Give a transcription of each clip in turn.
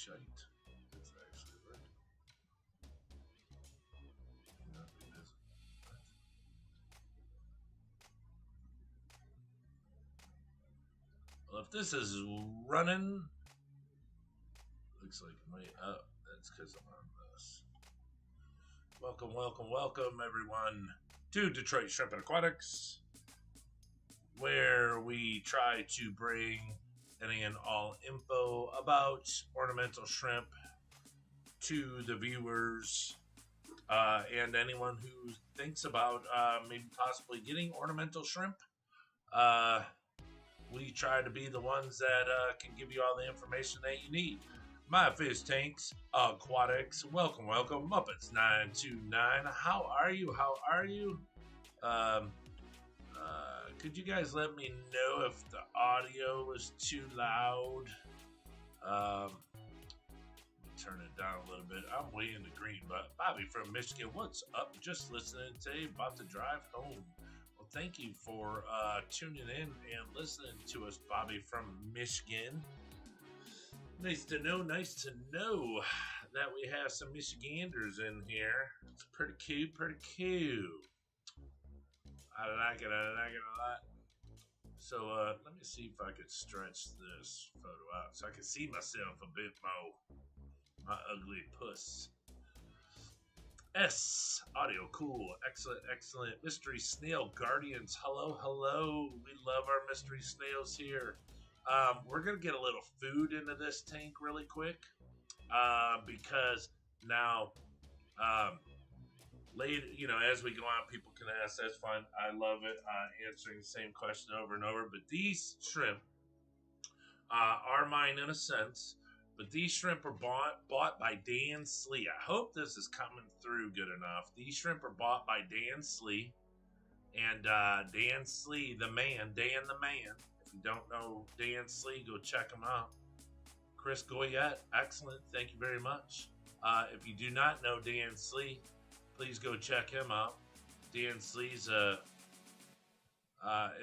shite. That's actually right. Not be busy. Well, if this is running, looks like it might up. That's because I'm on this. Welcome, welcome, welcome, everyone, to Detroit Shrimp and Aquatics, where we try to bring any and all info about ornamental shrimp to the viewers and anyone who thinks about maybe possibly getting ornamental shrimp. We try to be the ones that can give you all the information that you need. My Fish Tanks Aquatics, welcome, welcome, Muppets 929. How are you? How are you? Could you guys let me know if the audio was too loud? Turn it down a little bit. I'm way in the green, but Bobby from Michigan, what's up? Just listening today, about to drive home. Well, thank you for tuning in and listening to us, Bobby from Michigan. Nice to know that we have some Michiganders in here. It's pretty cute, pretty cute. I like it a lot. So let me see if I could stretch this photo out so I can see myself a bit more. My ugly puss. S. Audio cool. Excellent, excellent. Mystery Snail Guardians. Hello, hello. We love our mystery snails here. We're going to get a little food into this tank really quick. Because now, later, as we go on, people can ask. That's fine. I love it. Answering the same question over and over. But these shrimp are mine in a sense. But these shrimp are bought by Dan Slee. I hope this is coming through good enough. These shrimp are bought by Dan Slee. And Dan Slee, the man, Dan the man. If you don't know Dan Slee, go check him out. Chris Goyette, excellent. Thank you very much. If you do not know Dan Slee, please go check him out. Dan Slee's an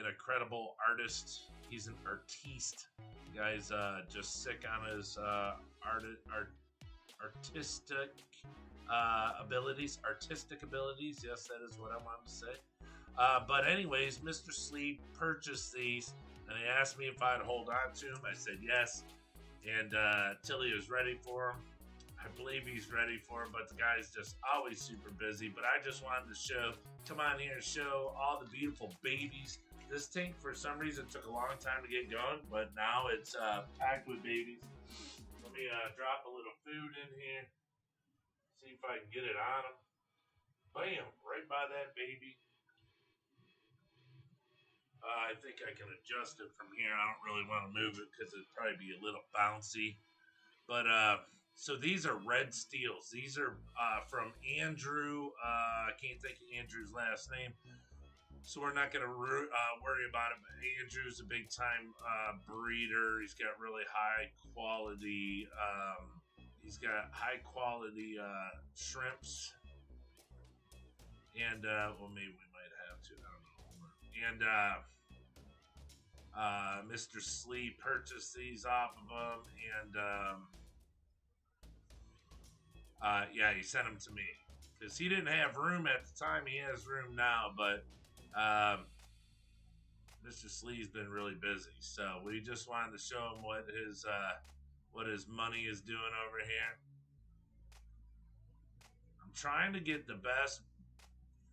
incredible artist. He's an artiste. The guy's just sick on his artistic abilities. Artistic abilities. Yes, that is what I wanted to say. But anyways, Mr. Slee purchased these, and he asked me if I'd hold on to them. I said yes, and Tilly was ready for them. I believe he's ready for them, but the guy's just always super busy. But I just wanted to come on here and show all the beautiful babies. This tank, for some reason, took a long time to get going, but now it's packed with babies. Let me drop a little food in here. See if I can get it on them. Bam! Right by that baby. I think I can adjust it from here. I don't really want to move it because it'd probably be a little bouncy. But so these are red steels. These are from Andrew. I can't think of Andrew's last name. So we're not going to worry about it. But Andrew's a big time breeder. He's got really high quality. He's got high quality shrimps. And well, maybe we might have to. I don't know. And Mr. Slee purchased these off of him, and yeah, he sent them to me because he didn't have room at the time. He has room now, but Mr. Slee's been really busy, so we just wanted to show him what his money is doing over here. I'm trying to get the best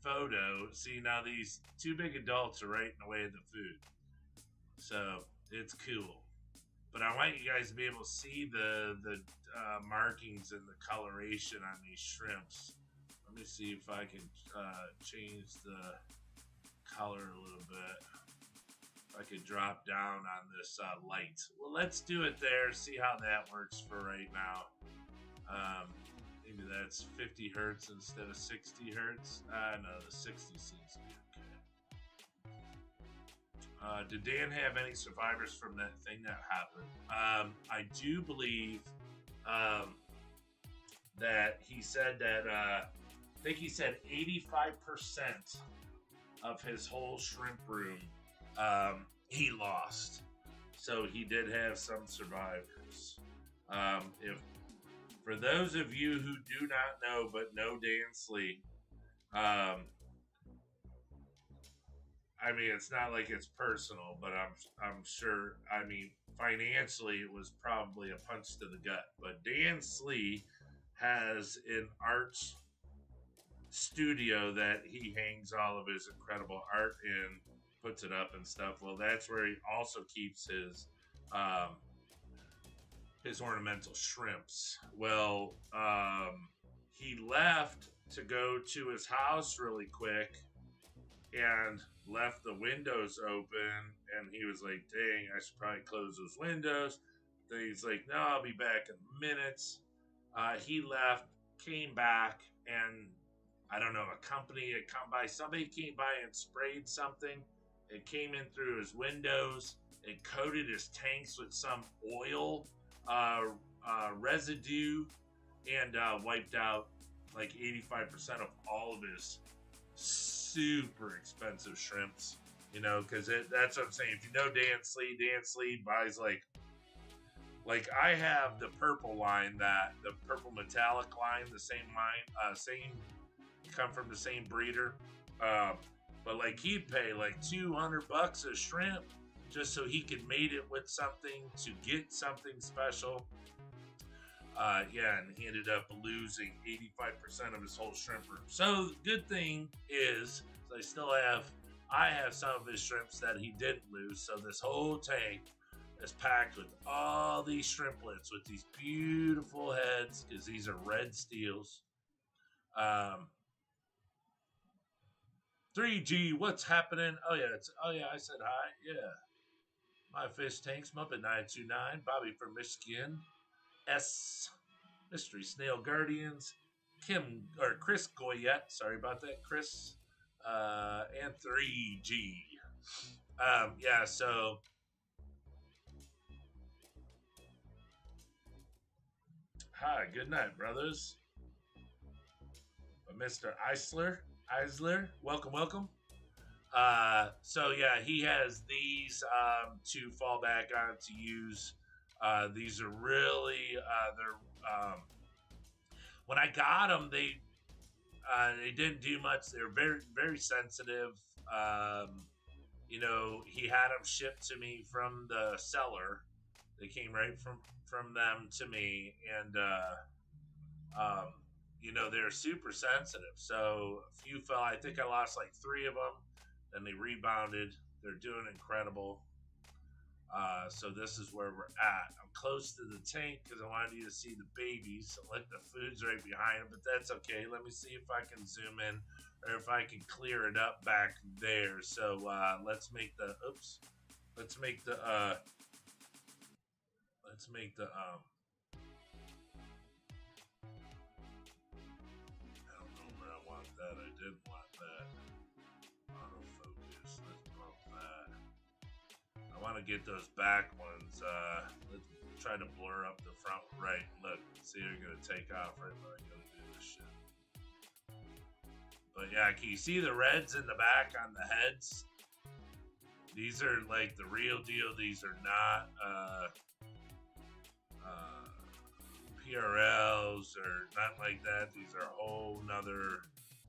photo. See, now these two big adults are right in the way of the food, so it's cool. But I want you guys to be able to see the markings and the coloration on these shrimps. Let me see if I can change the color a little bit. If I could drop down on this light. Well, let's do it there. See how that works for right now. Maybe that's 50 hertz instead of 60 hertz. No, the 60 seems to be okay. Did Dan have any survivors from that thing that happened? I do believe that he said that, I think he said 85% of his whole shrimp room he lost. So he did have some survivors. If For those of you who do not know but know Dan Slee, um, I mean, it's not like it's personal, but I'm sure. I mean, financially, it was probably a punch to the gut. But Dan Slee has an art studio that he hangs all of his incredible art in, puts it up and stuff. Well, that's where he also keeps um, his ornamental shrimps. Well, he left to go to his house really quick and left the windows open, and he was like, dang, I should probably close those windows. Then he's like, no, I'll be back in minutes. He left, came back, and I don't know, a company had come by. Somebody came by and sprayed something. It came in through his windows. It coated his tanks with some oil residue, and wiped out like 85% of all of his super expensive shrimps. You know, because that's what I'm saying. If you know Dan Slee buys like I have the purple line, that the purple metallic line, the same line, same come from the same breeder. But like he'd pay like $200 a shrimp just so he could mate it with something to get something special. Yeah, and he ended up losing 85% of his whole shrimp room. So the good thing is I have some of his shrimps that he didn't lose. So this whole tank is packed with all these shrimplets with these beautiful heads, because these are red steels. 3G, what's happening? Oh yeah, I said hi. Yeah. My Fish Tanks, Muppet 929, Bobby from Michigan, S, Mystery Snail Guardians, Chris Goyette, sorry about that, Chris, and 3G. Yeah, so hi, good night, brothers. Mr. Eisler, welcome. So yeah, he has these to fall back on to use. These are really they're when I got them, they didn't do much. They're very sensitive. You know, he had them shipped to me from the seller. They came right from them to me, and you know, they're super sensitive. So a few fell. I think I lost like 3 of them. Then they rebounded. They're doing incredible. So this is where we're at. I'm close to the tank because I wanted you to see the babies. So like the food's right behind them, but that's okay. Let me see if I can zoom in or if I can clear it up back there. So let's make the let's make the I don't know where I want that. I did want that. Autofocus. Let's bump that. I want to get those back ones. Let's try to blur up the front right. Look, see, they're gonna take off right when I go to do this shit. But yeah, can you see the reds in the back on the heads? These are like the real deal. These are not PRLs or not like that. These are a whole nother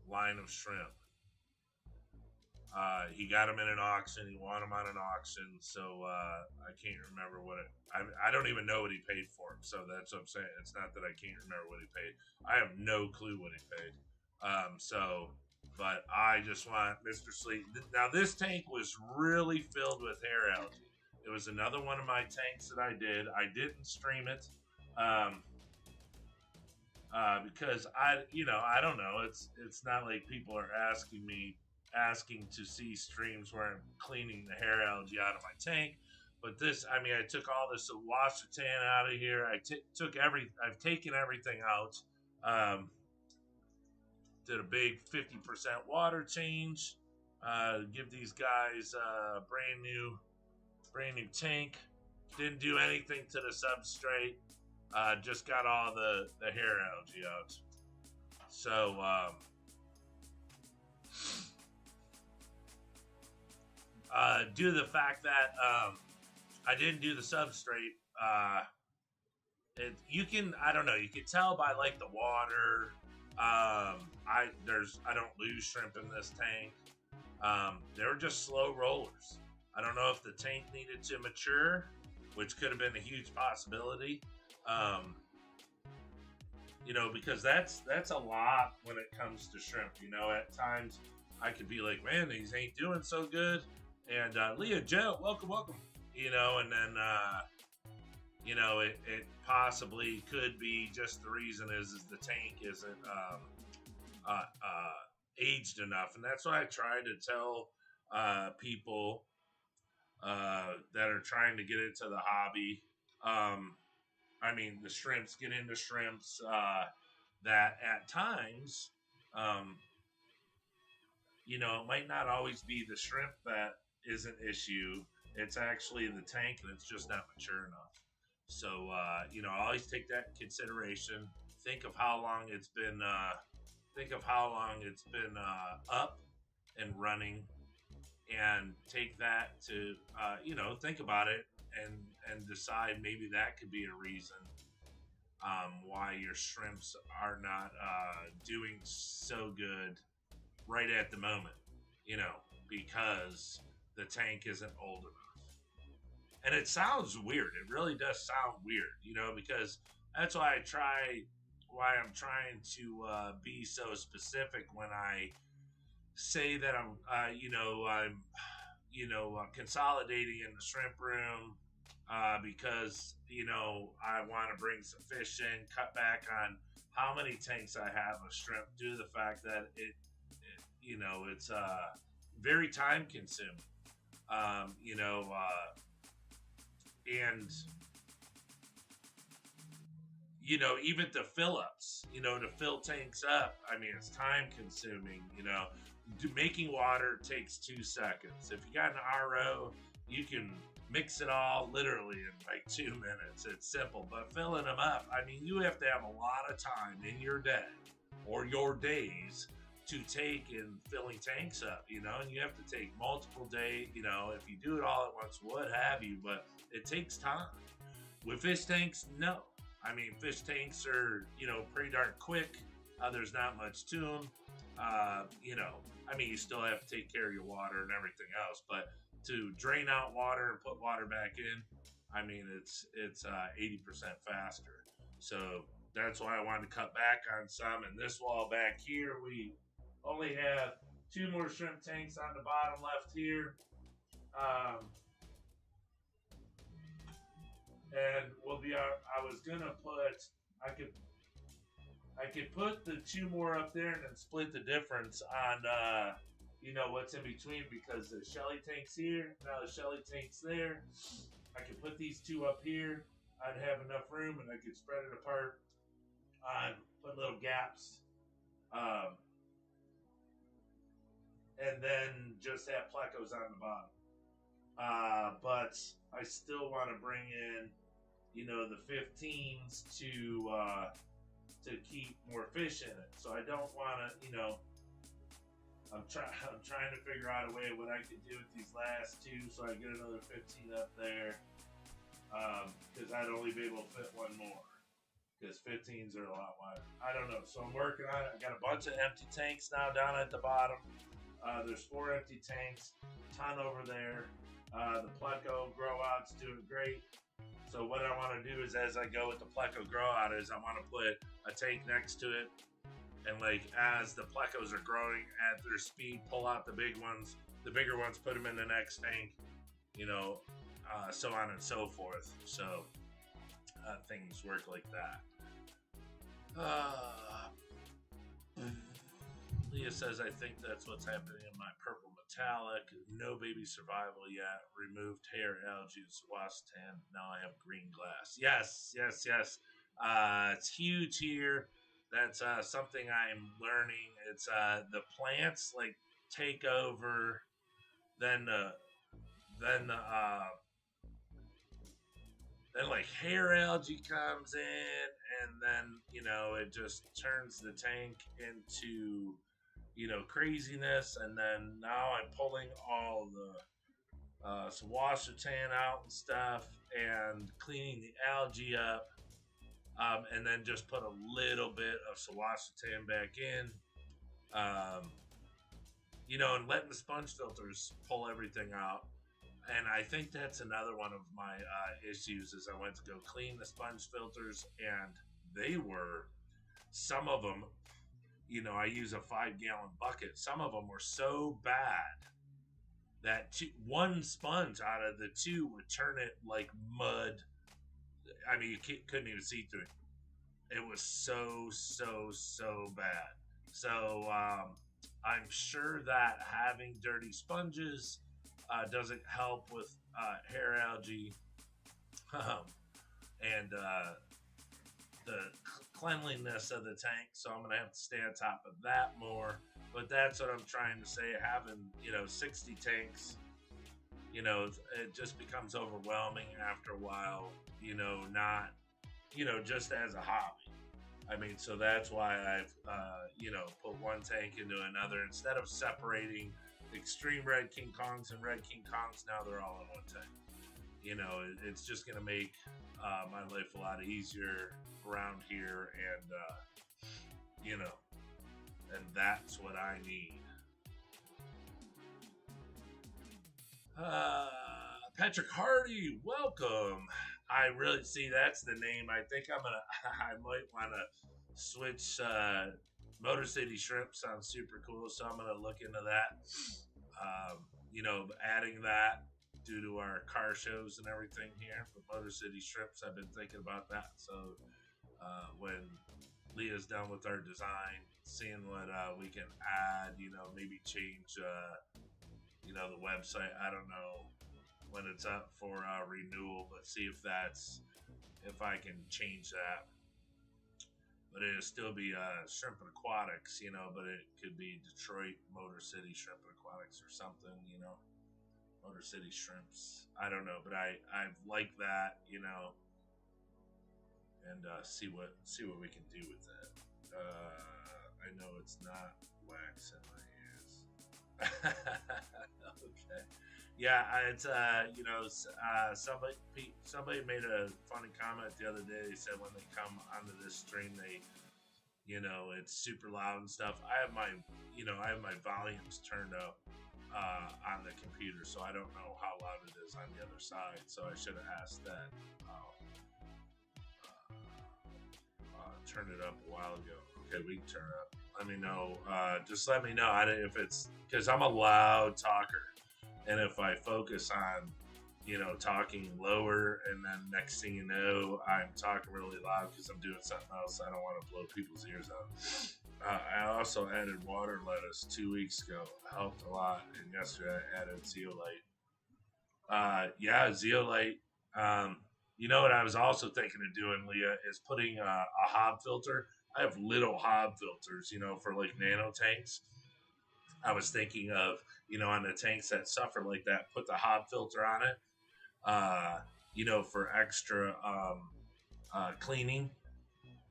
line of shrimp. He got them in an auction. He won them on an auction. So I can't remember what it. I don't even know what he paid for them. So that's what I'm saying. It's not that I can't remember what he paid. I have no clue what he paid. But I just want Mr. Slee. Now this tank was really filled with hair algae. It was another one of my tanks that I did. I didn't stream it. Because I don't know. It's not like people are asking to see streams where I'm cleaning the hair algae out of my tank. But this, I mean, I took all this Washatan out of here. I've taken everything out. Did a big 50% water change. Give these guys a brand new tank. Didn't do anything to the substrate. Just got all the hair algae out. So due to the fact that I didn't do the substrate, You can, I don't know, you can tell by like the water. I don't lose shrimp in this tank. They were just slow rollers. I don't know if the tank needed to mature, which could have been a huge possibility. Um, because that's a lot when it comes to shrimp. At times I could be like, man, these ain't doing so good. And Leah Joe, welcome, welcome. And then it possibly could be just the reason is the tank isn't aged enough, and that's why I try to tell people that are trying to get into the hobby. I mean, the shrimps get into shrimps that at times, um, it might not always be the shrimp that is an issue. It's actually the tank, and it's just not mature enough. So, I always take that in consideration. Think of how long it's been. Think of how long it's been up and running, and take that to think about it and decide maybe that could be a reason why your shrimps are not doing so good right at the moment, because the tank isn't old enough. And it sounds weird. It really does sound weird, because that's why I'm trying to be so specific when I say that I'm consolidating in the shrimp room because I want to bring some fish in, cut back on how many tanks I have of shrimp due to the fact that it's very time consuming. Um, you know, uh, and even to fill ups, to fill tanks up. I mean, it's time consuming. Making water takes 2 seconds. If you got an RO, you can mix it all literally in like 2 minutes. It's simple, but filling them up, I mean, you have to have a lot of time in your day or your days to take in filling tanks up, and you have to take multiple days, if you do it all at once, what have you, but it takes time. With fish tanks, no. I mean, fish tanks are, pretty darn quick. There's not much to them. I mean, you still have to take care of your water and everything else, but to drain out water and put water back in, I mean, it's 80% faster. So that's why I wanted to cut back on some. And this wall back here, we only have two more shrimp tanks on the bottom left here. Um, and we'll be. I was gonna put. I could put the two more up there and then split the difference on what's in between, because the Shelly tank's here, now the Shelly tank's there. I could put these two up here. I'd have enough room and I could spread it apart on put little gaps. Um, and then just have plecos on the bottom. But I still want to bring in, the 15s to keep more fish in it. So I don't want to, I'm trying to figure out a way what I could do with these last two, so I get another 15 up there. Because I'd only be able to fit one more. Because 15s are a lot wider. I don't know. So I'm working on it. I got a bunch of empty tanks now down at the bottom. There's 4 empty tanks, ton over there. The Pleco grow out's doing great. So what I want to do is, as I go with the Pleco grow out, is I want to put a tank next to it, and like as the Plecos are growing at their speed, pull out the bigger ones, put them in the next tank, so on and so forth. So things work like that. Leah says, I think that's what's happening in my purple metallic. No baby survival yet. Removed hair, algae, wasp tan. Now I have green glass. Yes. It's huge here. That's something I'm learning. It's the plants like take over, then then the then like hair algae comes in, and then it just turns the tank into craziness. And then now I'm pulling all the some washer tan out and stuff, and cleaning the algae up, and then just put a little bit of Sawasatan back in. Um, and letting the sponge filters pull everything out. And I think that's another one of my issues is I went to go clean the sponge filters, and they were some of them. I use a 5 gallon bucket. Some of them were so bad that one sponge out of the two would turn it like mud. I mean, you couldn't even see through it. It was so bad. So I'm sure that having dirty sponges doesn't help with hair algae and the cleanliness of the tank. So I'm going to have to stay on top of that more. But that's what I'm trying to say. Having 60 tanks, it just becomes overwhelming after a while. Not just as a hobby. I mean, so that's why I've put one tank into another instead of separating extreme red King Kongs and red King Kongs. Now they're all in one tank. It's just going to make my life a lot easier around here, and and that's what I need. Patrick Hardy, welcome. I really see that's the name. I think I might want to switch. Motor City Shrimp sounds super cool, so I'm gonna look into that. Adding that due to our car shows and everything here for Motor City Shrimps. I've been thinking about that. So when Leah's done with our design, seeing what we can add, maybe change, the website. I don't know when it's up for renewal, but see if I can change that. But it'll still be Shrimp and Aquatics, but it could be Detroit Motor City Shrimp and Aquatics or something, Motor City Shrimps. I don't know, but I like that, and see what we can do with that. I know it's not wax in my ears. Okay. Yeah, it's somebody made a funny comment the other day. They said when they come onto this stream, it's super loud and stuff. I have my volumes turned up on the computer, so I don't know how loud it is on the other side. So I should have asked that. Turned it up a while ago. Okay, we can turn it up. Let me know. Just let me know if it's because I'm a loud talker, and if I focus on talking lower, and then next thing you know, I'm talking really loud because I'm doing something else. I don't want to blow people's ears out. I also added water lettuce 2 weeks ago. It helped a lot. And yesterday I added zeolite. Zeolite. What I was also thinking of doing, Leah, is putting a hob filter. I have little hob filters, for like nano tanks. I was thinking of, on the tanks that suffer like that, put the hob filter on it, for extra cleaning.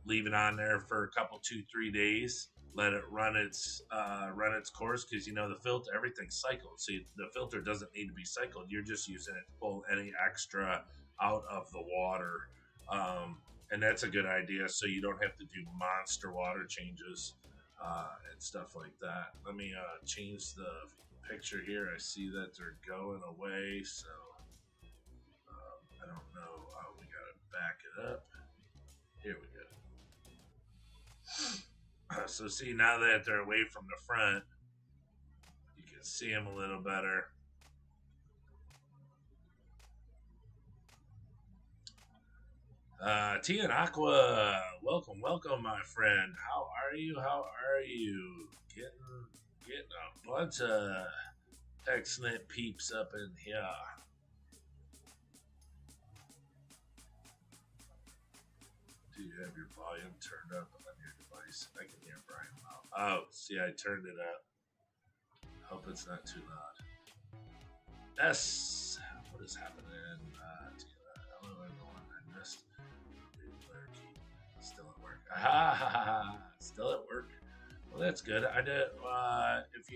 Leave it on there for a couple, 2-3 days. Let it run its course because the filter, everything's cycled. So the filter doesn't need to be cycled. You're just using it to pull any extra out of the water, and that's a good idea. So you don't have to do monster water changes and stuff like that. Let me change the picture here. I see that they're going away, so I don't know. We gotta back it up. Here we go. So see, now that they're away from the front, you can see them a little better. Tia and Aqua, welcome, my friend. How are you? Getting a bunch of excellent peeps up in here. Do you have your volume turned up on your device? I can hear Brian well. Oh, see, I turned it up. Hope it's not too loud. Yes. What is happening? Hello, everyone. I missed. Still at work. Still at work. Well, that's good. I did. If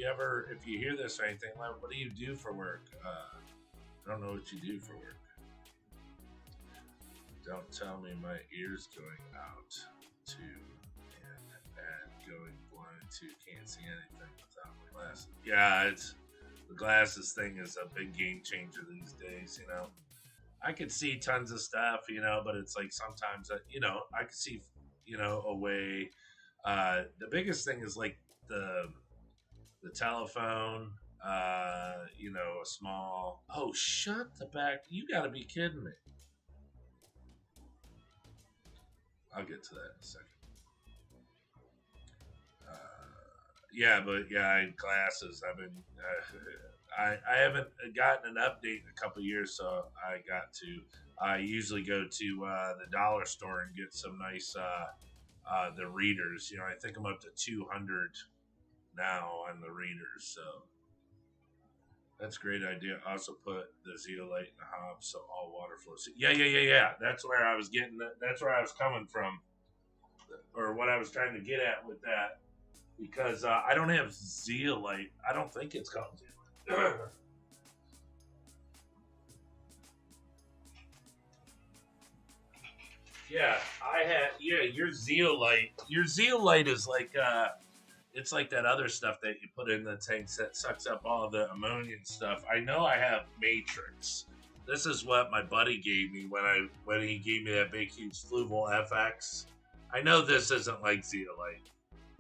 you hear this or anything, what do you do for work? I don't know what you do for work. Don't tell me my ears going out too, and going blind too. Can't see anything without my glasses. Yeah, it's the glasses thing is a big game changer these days. I could see tons of stuff, but it's like sometimes, I could see, a way. The biggest thing is like the telephone. A small. Oh, shut the back! You got to be kidding me. I'll get to that in a second. Yeah, but yeah, I had glasses. I've been. I haven't gotten an update in a couple of years, so I got to. I usually go to the dollar store and get some nice the readers. I think I'm up to 200 now on the readers, so that's a great idea. Also put the zeolite in the hob so all water flows. Yeah. That's where I was getting. That's where I was coming from, or what I was trying to get at with that, because I don't have zeolite. I don't think it's called zeolite. Yeah, I had. Yeah, your zeolite. Your zeolite is like it's like that other stuff that you put in the tanks that sucks up all the ammonia and stuff. I know I have Matrix. This is what my buddy gave me when he gave me that big huge Fluval FX. I know this isn't like zeolite.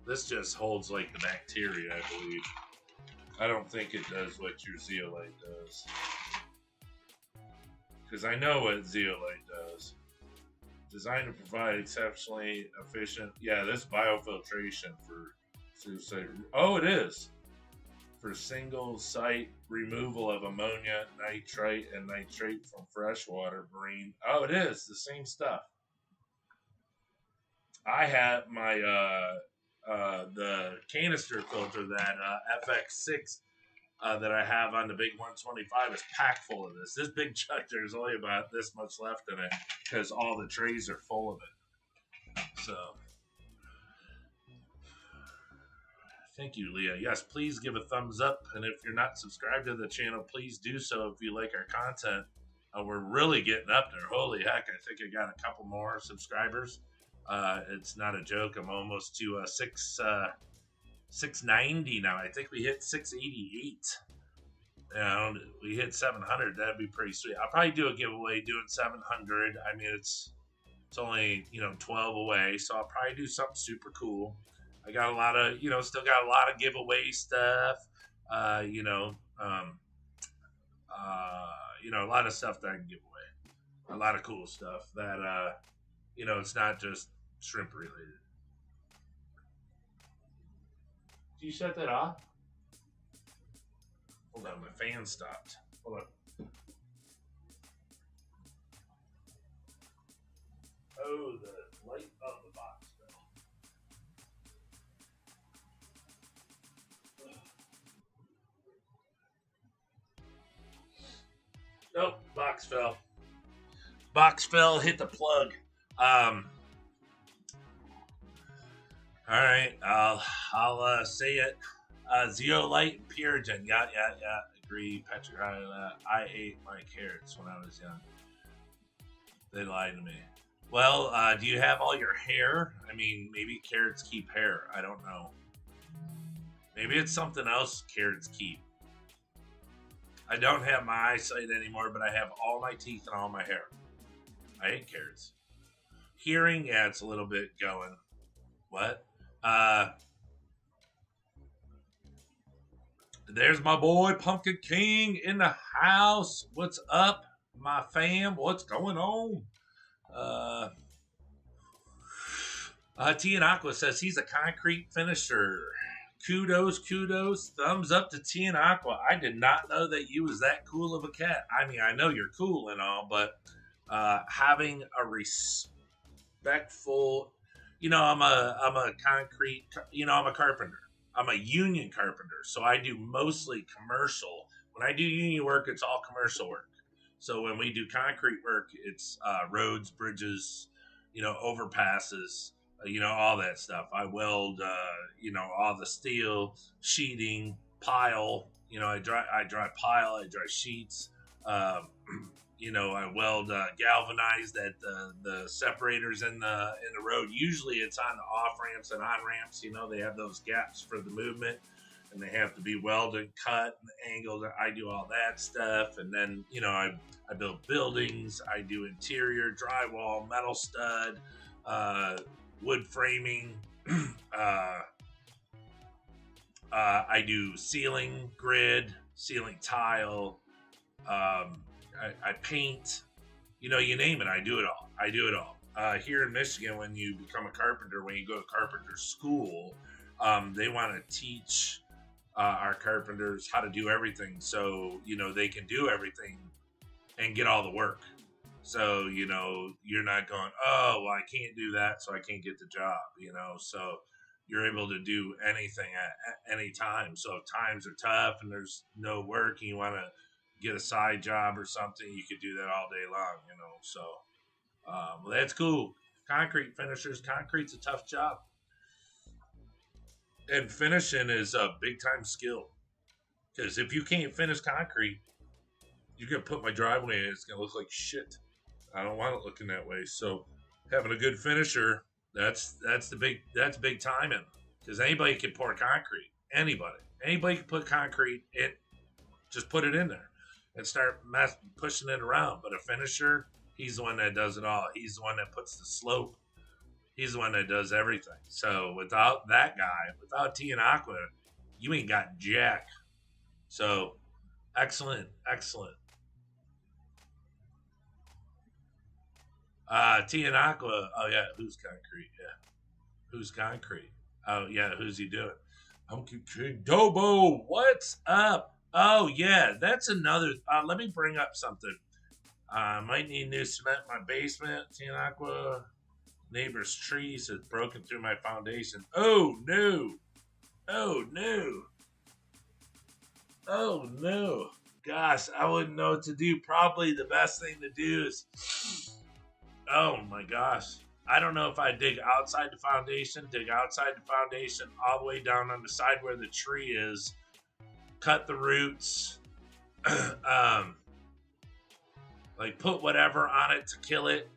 This just holds like the bacteria, I believe. I don't think it does what your zeolite does. Because I know what zeolite does. Designed to provide exceptionally efficient. Yeah, this biofiltration for suicide. Oh, it is. For single site removal of ammonia, nitrite, and nitrate from freshwater marine. Oh, it is the same stuff. I have my the canister filter that FX6 that I have on the big 125 is packed full of this. This big jug, there's only about this much left in it because all the trays are full of it. So, thank you, Leah. Yes, please give a thumbs up. And if you're not subscribed to the channel, please do so if you like our content. We're really getting up there. Holy heck, I think I got a couple more subscribers. It's not a joke. I'm almost to 690 now. I think we hit 688. We hit 700. That'd be pretty sweet. I'll probably do a giveaway doing 700. I mean, it's only 12 away, so I'll probably do something super cool. I got a lot of still got a lot of giveaway stuff. A lot of stuff that I can give away. A lot of cool stuff that it's not just shrimp related. Did you shut that off? Hold on, my fan stopped. Hold on. Oh, the light of the box fell. Nope, box fell. Box fell, hit the plug. All right, I'll say it. Zeolite and Purigen. Yeah. Agree. Patrick, I ate my carrots when I was young. They lied to me. Well, do you have all your hair? I mean, maybe carrots keep hair. I don't know. Maybe it's something else carrots keep. I don't have my eyesight anymore, but I have all my teeth and all my hair. I hate carrots. Hearing, yeah, it's a little bit going. What? There's my boy Pumpkin King in the house. What's up, my fam? What's going on? T and Aqua says he's a concrete finisher. Kudos. Thumbs up to T and Aqua. I did not know that you was that cool of a cat. I mean, I know you're cool and all, but having a respectful, I'm a concrete, I'm a carpenter. I'm a union carpenter, so I do mostly commercial. When I do union work, it's all commercial work. So when we do concrete work, it's roads, bridges, overpasses, all that stuff. I weld, all the steel, sheeting, pile. I dry pile, I dry sheets. Um, I weld galvanized at the separators in the road. Usually, it's on the off ramps and on ramps. They have those gaps for the movement, and they have to be welded, cut, and angled. I do all that stuff, and then I build buildings. I do interior drywall, metal stud, uh, wood framing. uh, I do ceiling grid, ceiling tile. I paint. You name it. I do it all. I do it all. Here in Michigan, when you become a carpenter, when you go to carpenter school, they want to teach our carpenters how to do everything, so they can do everything and get all the work. So you're not going, oh, well, I can't do that, so I can't get the job. So you're able to do anything at any time. So if times are tough and there's no work and you want to get a side job or something, you could do that all day long. So well, that's cool. Concrete finishers. Concrete's a tough job, and finishing is a big time skill. Because if you can't finish concrete, you're gonna put my driveway in. It's gonna look like shit. I don't want it looking that way. So having a good finisher, that's big timing. Because anybody can pour concrete. Anybody can put concrete in. Just put it in there and start pushing it around. But a finisher, he's the one that does it all. He's the one that puts the slope. He's the one that does everything. So without that guy, without T and Aqua, you ain't got jack. So excellent. T and Aqua. Oh yeah, who's concrete? Yeah, who's concrete? Oh yeah, who's he doing? I'm King Dobo. What's up? Oh yeah, that's another. Let me bring up something. Might need new cement in my basement. T and Aqua. Neighbor's trees has broken through my foundation. Oh no! Oh no! Oh no! Gosh, I wouldn't know what to do. Probably the best thing to do is, oh my gosh, I don't know if I dig outside the foundation all the way down on the side where the tree is, cut the roots, like put whatever on it to kill it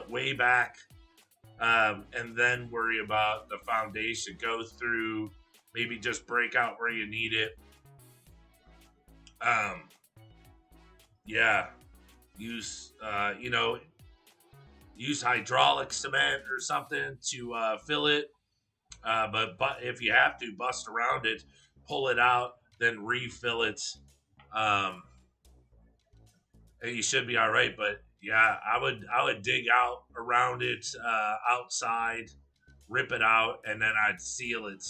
way back. And then worry about the foundation. Go through, maybe just break out where you need it. Yeah, use use hydraulic cement or something to fill it. But if you have to, bust around it, pull it out, then refill it. And you should be all right. But yeah, I would dig out around it, outside, rip it out, and then I'd seal it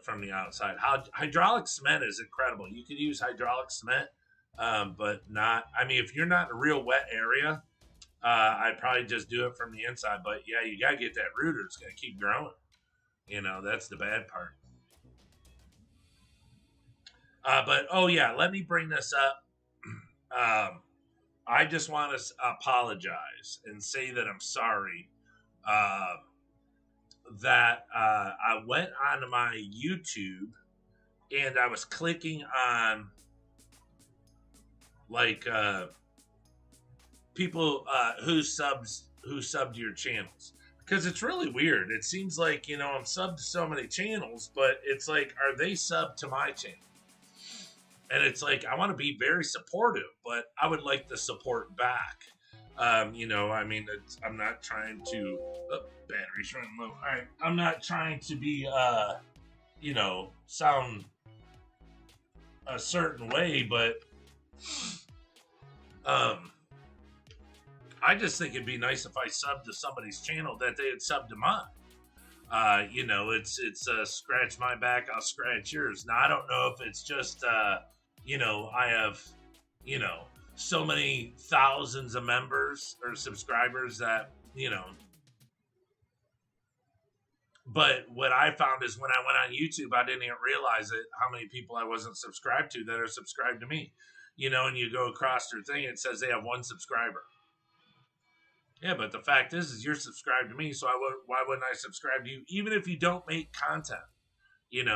from the outside. Hydraulic cement is incredible. You could use hydraulic cement, but not. I mean, if you're not in a real wet area, I'd probably just do it from the inside. But yeah, you gotta get that rooter. It's gonna keep growing. That's the bad part. But oh yeah, let me bring this up. I just want to apologize and say that I'm sorry. That I went onto my YouTube and I was clicking on like people who subbed to your channels, because it's really weird. It seems like I'm subbed to so many channels, but it's like, are they subbed to my channel? And it's like, I want to be very supportive, but I would like the support back. I mean, I'm not trying to. Oh, battery's running low. All right, I'm not trying to be, sound a certain way, but I just think it'd be nice if I subbed to somebody's channel that they had subbed to mine. It's scratch my back, I'll scratch yours. Now I don't know if it's just I have so many thousands of members or subscribers that but what I found is when I went on YouTube, I didn't even realize it, how many people I wasn't subscribed to that are subscribed to me. And you go across their thing, it says they have 1 subscriber. Yeah, but the fact is you're subscribed to me, so why wouldn't I subscribe to you, even if you don't make content? And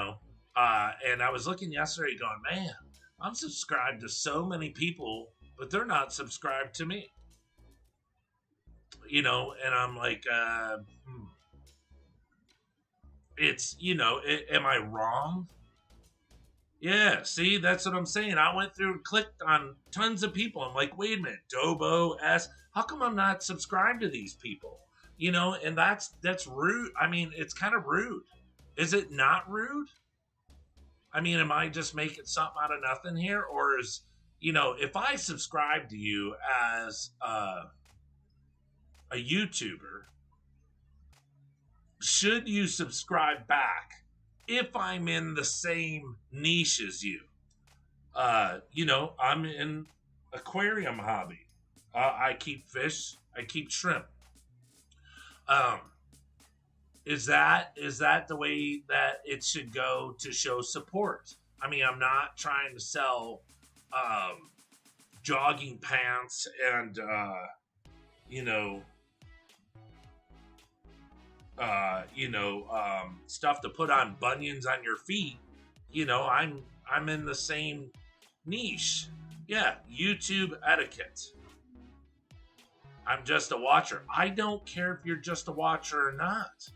I was looking yesterday going, man, I'm subscribed to so many people, but they're not subscribed to me. And I'm like, it's, am I wrong? Yeah, see, that's what I'm saying. I went through and clicked on tons of people. I'm like, wait a minute, Dobo, S, how come I'm not subscribed to these people? And that's rude. I mean, it's kind of rude. Is it not rude? I mean, am I just making something out of nothing here? Or if I subscribe to you as a YouTuber, should you subscribe back if I'm in the same niche as you? I'm in aquarium hobby. I keep fish. I keep shrimp. Um, is that the way that it should go to show support? I mean, I'm not trying to sell jogging pants and stuff to put on bunions on your feet. I'm in the same niche. Yeah, YouTube etiquette. I'm just a watcher. I don't care if you're just a watcher or not.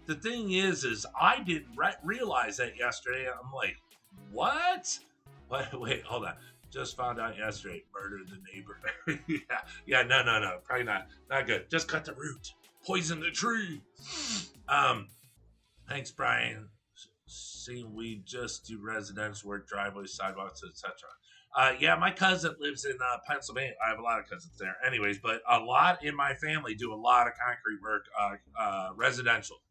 The thing is I didn't realize that yesterday. I'm like, what? Wait, hold on. Just found out yesterday. Murdered the neighbor. yeah, no, probably not good. Just cut the root. Poison the tree. Thanks, Brian. See, we just do residential work, driveways, sidewalks, etc. Yeah, my cousin lives in Pennsylvania. I have a lot of cousins there. Anyways, but a lot in my family do a lot of concrete work, residential.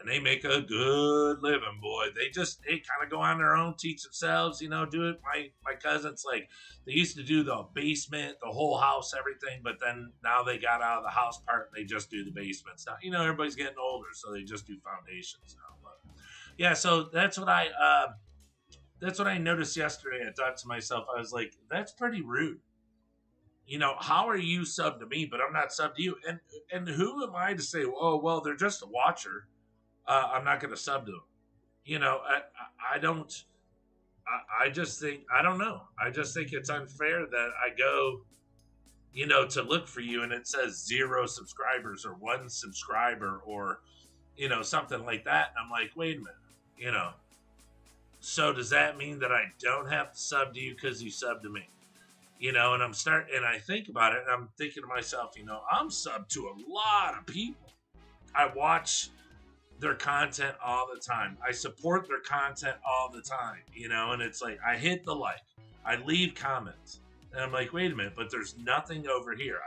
And they make a good living, boy. They kind of go on their own, teach themselves, do it. My cousins, like, they used to do the basement, the whole house, everything, but then now they got out of the house part and they just do the basements. Now, everybody's getting older, so they just do foundations now. But yeah, so that's what I noticed yesterday. I thought to myself, I was like, that's pretty rude. How are you sub to me, but I'm not sub to you? And who am I to say, oh, well, they're just a watcher. I'm not going to sub to them. I don't. I just think, I don't know. I just think it's unfair that I go, to look for you and it says 0 subscribers or 1 subscriber or, something like that. And I'm like, wait a minute, so does that mean that I don't have to sub to you because you sub to me? And I think about it and I'm thinking to myself, I'm sub to a lot of people. I watch their content all the time. I support their content all the time, and it's like, I hit the like, I leave comments, and I'm like, wait a minute, but there's nothing over here.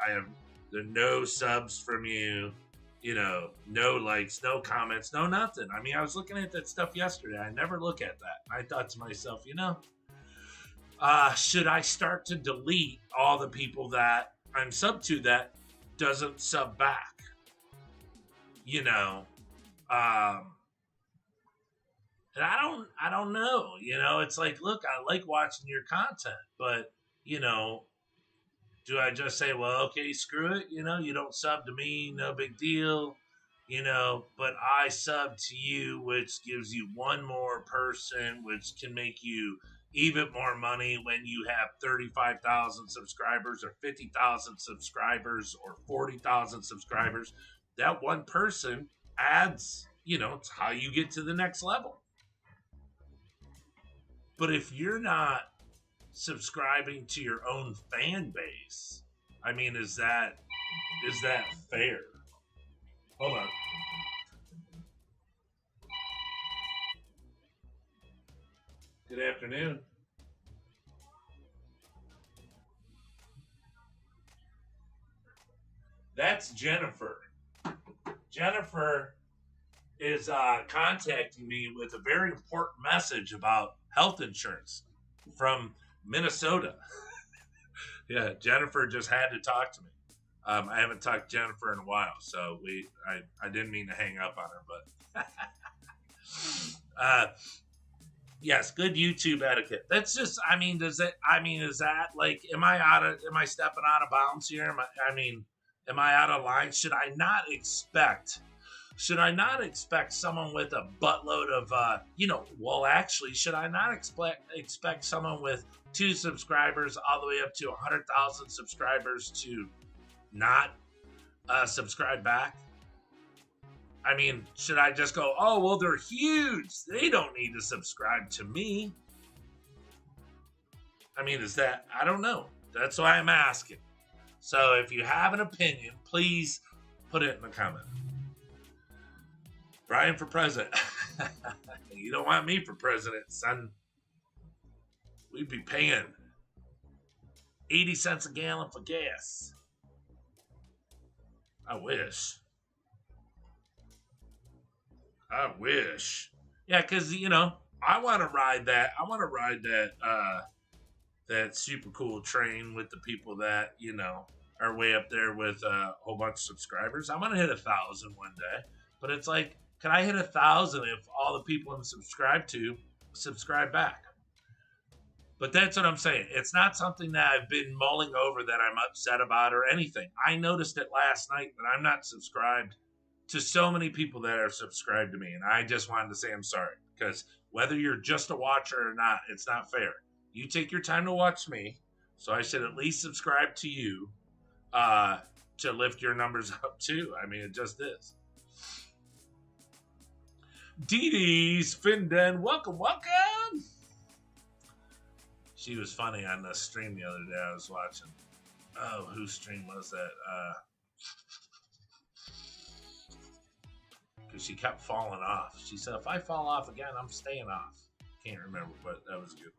There are no subs from you, no likes, no comments, no nothing. I mean, I was looking at that stuff yesterday. I never look at that. I thought to myself, should I start to delete all the people that I'm sub to that doesn't sub back? And I don't know, it's like, look, I like watching your content, but, do I just say, well, okay, screw it. You don't sub to me, no big deal, but I sub to you, which gives you one more person, which can make you even more money when you have 35,000 subscribers or 50,000 subscribers or 40,000 subscribers. That one person adds, it's how you get to the next level. But if you're not subscribing to your own fan base, I mean, is that fair? Hold on. Good afternoon. That's Jennifer. Jennifer is contacting me with a very important message about health insurance from Minnesota. Yeah, Jennifer just had to talk to me. I haven't talked to Jennifer in a while, so I didn't mean to hang up on her, but yes, good YouTube etiquette. That's just, is that like, am I stepping out of bounds here? Am I out of line? Should I not expect should I not expect someone with a buttload of, well, actually, should I not expect someone with 2 subscribers all the way up to 100,000 subscribers to not subscribe back? I mean, should I just go, oh, well, they're huge. They don't need to subscribe to me. I mean, is that, I don't know. That's why I'm asking. So if you have an opinion, please put it in the comment. Brian for president. You don't want me for president, son. We'd be paying 80 cents a gallon for gas. I wish. Yeah, because, I want to ride that. I want to ride that super cool train with the people that, are way up there with a whole bunch of subscribers. I want to hit 1,000 one day. But it's like, can I hit 1,000 if all the people I'm subscribed to subscribe back? But that's what I'm saying. It's not something that I've been mulling over that I'm upset about or anything. I noticed it last night that I'm not subscribed to so many people that are subscribed to me. And I just wanted to say I'm sorry. Because whether you're just a watcher or not, it's not fair. You take your time to watch me. So I should at least subscribe to you to lift your numbers up too. I mean, it just is. Dee Dee's Finden, welcome. She was funny on the stream the other day I was watching. Oh, whose stream was that? Because she kept falling off. She said, if I fall off again, I'm staying off. Can't remember, but that was good.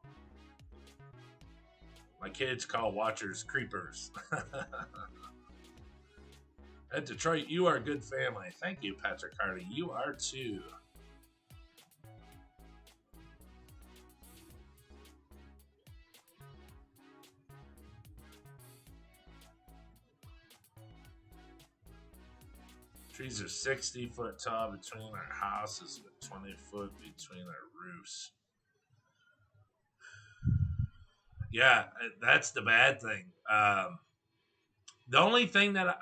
My kids call watchers creepers. At Detroit, you are a good family. Thank you, Patrick Hardy. You are too. Trees are 60 foot tall between our houses with 20 foot between our roofs. Yeah, that's the bad thing. The only thing that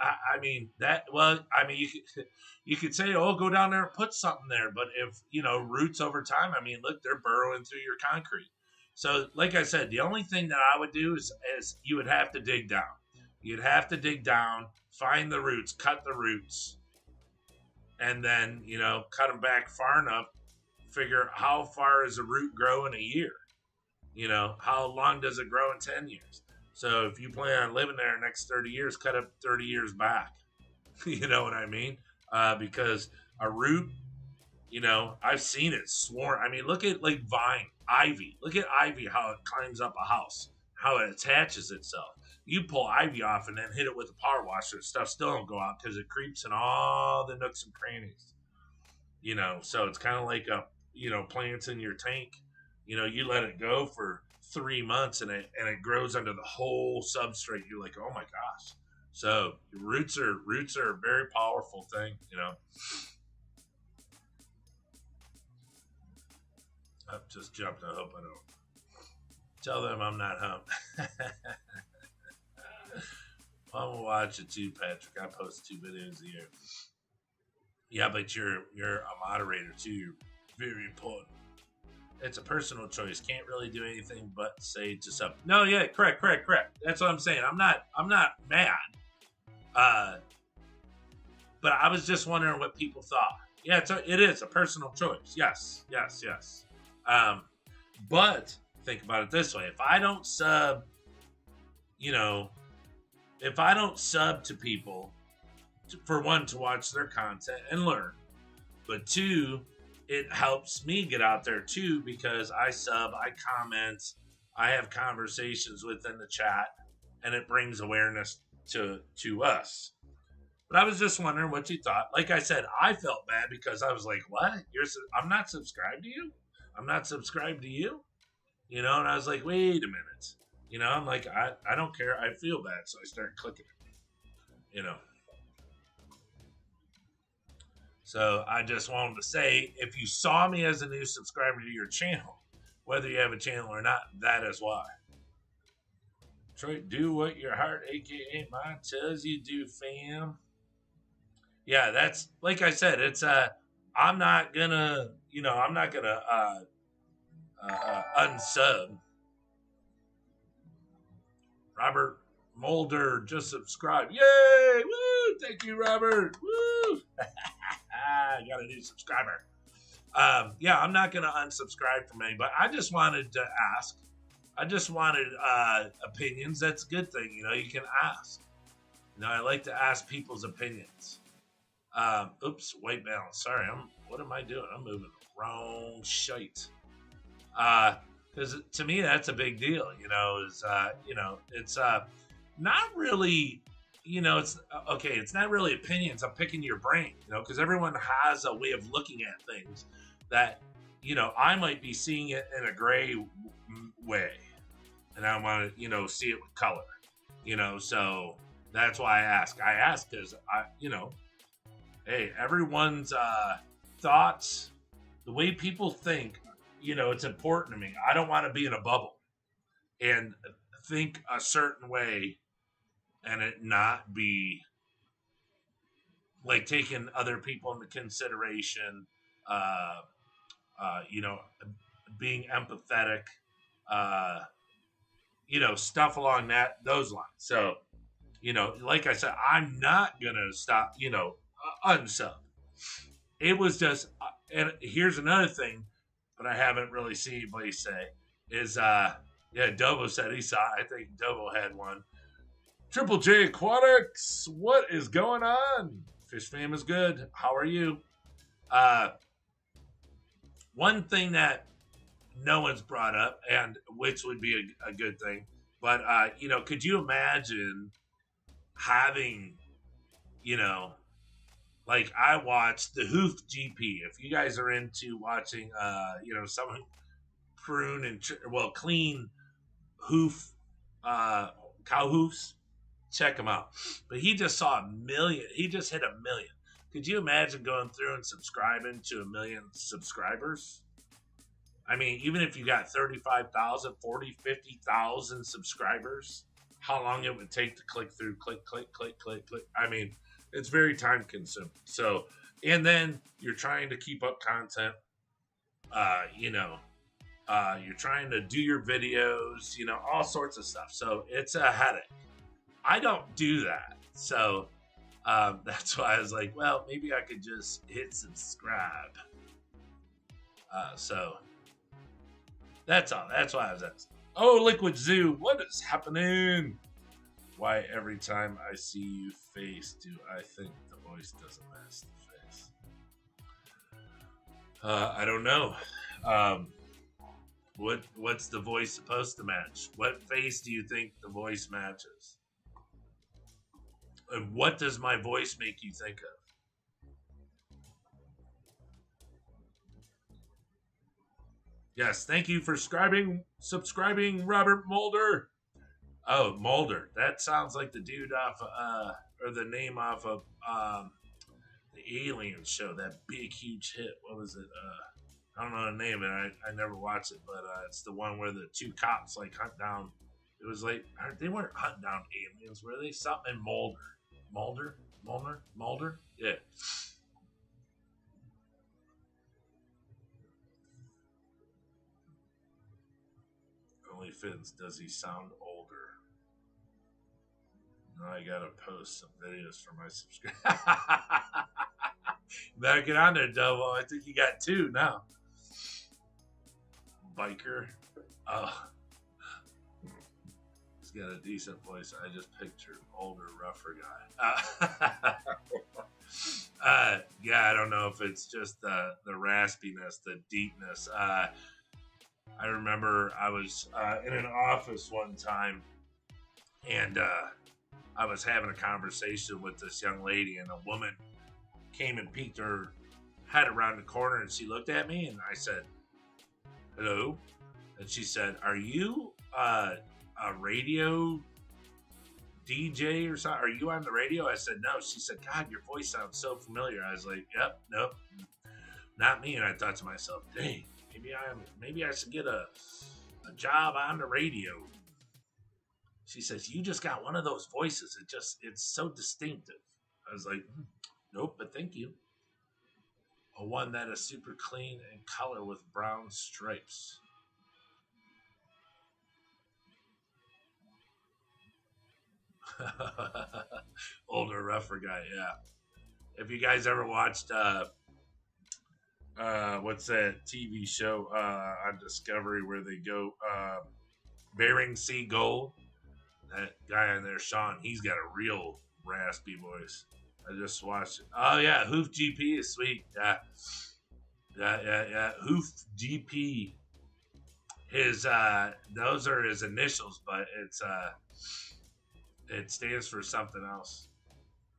you could say, oh, go down there and put something there. But if, roots over time, look, they're burrowing through your concrete. So like I said, the only thing that I would do is you would have to dig down. You'd have to dig down, find the roots, cut the roots, and then, cut them back far enough, figure how far does a root grow in a year? How long does it grow in 10 years? So if you plan on living there the next 30 years, cut up 30 years back. You know what I mean? Because a root, I've seen it swarm. Look at like ivy. Look at ivy, how it climbs up a house, how it attaches itself. You pull ivy off and then hit it with a power washer, stuff still don't go out because it creeps in all the nooks and crannies. So it's kind of like plants in your tank. You let it go for 3 months and it grows under the whole substrate. You're like, oh my gosh. So roots are a very powerful thing. I've just jumped. I hope I don't tell them I'm not humped. I'm gonna watch it too, Patrick. I post 2 videos a year. Yeah, but you're a moderator too. You're very important. It's a personal choice. Can't really do anything but say to sub. No, yeah, correct. That's what I'm saying. I'm not mad. But I was just wondering what people thought. Yeah, it is a personal choice. Yes. But think about it this way: if I don't sub, if I don't sub to people, for one, to watch their content and learn, but 2, it helps me get out there too, because I sub, I comment, I have conversations within the chat, and it brings awareness to us. But I was just wondering what you thought. Like I said, I felt bad because I was like, what? I'm not subscribed to you? I'm not subscribed to you? And I was like, wait a minute. I'm like, I don't care. I feel bad. So I started clicking it, So I just wanted to say, if you saw me as a new subscriber to your channel, whether you have a channel or not, that is why. Detroit, do what your heart, a.k.a. mine, tells you do, fam. yeah, that's like I said. It's I'm not gonna, I'm not gonna unsub. Robert Mulder just subscribed. Yay! Woo! Thank you, Robert. Woo! I got a new subscriber. Yeah, I'm not gonna unsubscribe from anybody. I just wanted to ask. I just wanted opinions. That's a good thing, you can ask. I like to ask people's opinions. Oops, white balance. Sorry, what am I doing? I'm moving wrong shite. Because to me that's a big deal. It's not really. It's okay. It's not really opinions. I'm picking your brain. Because everyone has a way of looking at things that I might be seeing it in a gray way, and I want to see it with color. So that's why I ask. I ask because hey, everyone's thoughts, the way people think, it's important to me. I don't want to be in a bubble and think a certain way and it not be like taking other people into consideration, you know, being empathetic, stuff along those lines. So, like I said, I'm not gonna stop, unsub. It was just, and here's another thing, but I haven't really seen anybody say is, yeah, Dobo said he saw. I think Dobo had one. Triple J Aquatics, what is going on? Fish fam is good. How are you? One thing that no one's brought up, and which would be a good thing, but could you imagine having, like I watched the Hoof GP. If you guys are into watching, someone prune and clean hoof, cow hoofs, check him out. But he just saw 1 million. He just hit 1 million. Could you imagine going through and subscribing to 1 million subscribers? I mean, even if you got 35,000, 40, 50,000 subscribers, how long it would take to click through, click. I mean, it's very time consuming. So, and then you're trying to keep up content. You're trying to do your videos, all sorts of stuff. So it's a headache. I don't do that. So that's why I was like, well, maybe I could just hit subscribe. So that's all. That's why I was asking. Oh, Liquid Zoo, what is happening? Why every time I see you face, do I think the voice doesn't match the face? I don't know. What's the voice supposed to match? What face do you think the voice matches? And what does my voice make you think of? Yes, thank you for subscribing, Robert Mulder. Oh, Mulder. That sounds like the dude off or the name off of the Alien show, that big huge hit. What was it? I don't know the name, and I never watched it, but it's the one where the two cops like hunt down. It was like they weren't hunting down aliens, were they? Something in Mulder. Yeah. Only Fins, does he sound older? Now I gotta post some videos for my subscribers. Better get on there, Dovo. I think you got 2 now. Biker. Oh. He's got a decent voice. I just pictured older, rougher guy. Yeah, I don't know if it's just the raspiness, the deepness. I remember I was in an office one time, and I was having a conversation with this young lady, and a woman came and peeked her head around the corner, and she looked at me, and I said, "Hello," and she said, "Are you a radio DJ or something? Are you on the radio?" I said, "No." She said, "God, your voice sounds so familiar." I was like, "Yep, nope, not me." And I thought to myself, "Dang, maybe I should get a job on the radio." She says, "You just got one of those voices. It's so distinctive." I was like, Nope, but thank you. A one that is super clean in color with brown stripes. Older, rougher guy, yeah. If you guys ever watched what's that TV show on Discovery where they go Bering Sea Gold? That guy in there, Sean, he's got a real raspy voice. I just watched it. Oh yeah, Hoof GP is sweet. Yeah, yeah. Hoof GP. His those are his initials, but it stands for something else.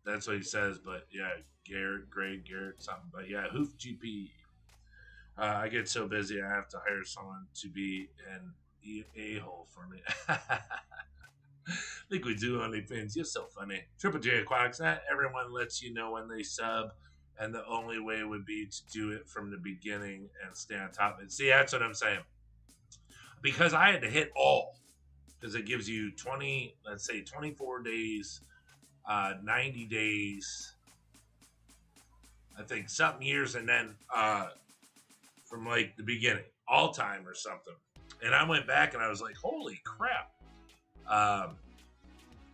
That's what he says. But yeah, Garrett, Greg, Garrett, something. But yeah, Hoof GP. I get so busy, I have to hire someone to be an a hole for me. Think we do OnlyFans. You're so funny. Triple J Quacks. Not everyone lets you know when they sub, and the only way would be to do it from the beginning and stay on top of it. See, that's what I'm saying. Because I had to hit all, because it gives you 20, let's say 24 days, 90 days, I think something years, and then from like the beginning, all time or something. And I went back and I was like, holy crap.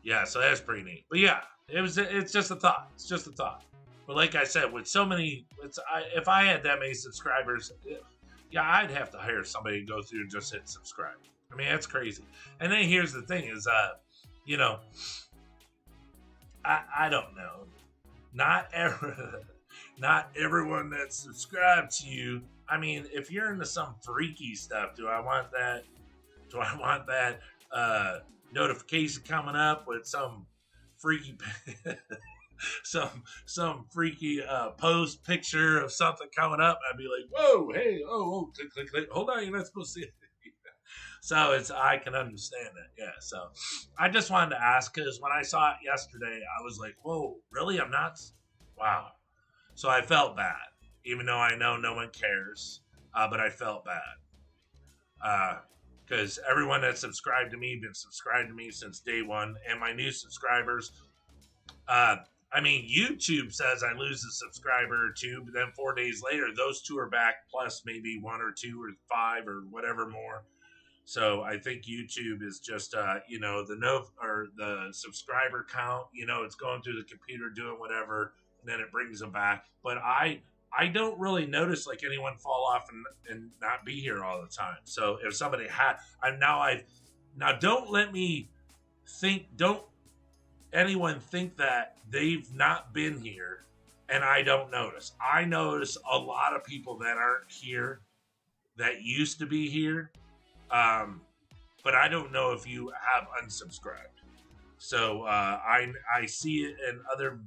Yeah, so that's pretty neat. But yeah, it's just a thought. It's just a thought. But like I said, with so many, if I had that many subscribers, yeah, I'd have to hire somebody to go through and just hit subscribe. I mean, that's crazy. And then here's the thing is, you know, I don't know. Not not everyone that's subscribed to you. I mean, if you're into some freaky stuff, do I want that? Do I want that notification coming up with some freaky, some freaky post picture of something coming up? I'd be like, whoa, hey, oh, click, click, click. Hold on, you're not supposed to see it. So I can understand that. Yeah. So I just wanted to ask because when I saw it yesterday, I was like, whoa, really? I'm not. Wow. So I felt bad, even though I know no one cares. But I felt bad because everyone that subscribed to me been subscribed to me since day one, and my new subscribers. I mean, YouTube says I lose a subscriber or two, but then 4 days later, those two are back, plus maybe one or two or five or whatever more. So I think YouTube is just, the subscriber count. It's going through the computer doing whatever, and then it brings them back. But I don't really notice like anyone fall off and not be here all the time. So if somebody don't let me think. Don't anyone think that they've not been here and I don't notice. I notice a lot of people that aren't here that used to be here. But I don't know if you have unsubscribed. So I see it in other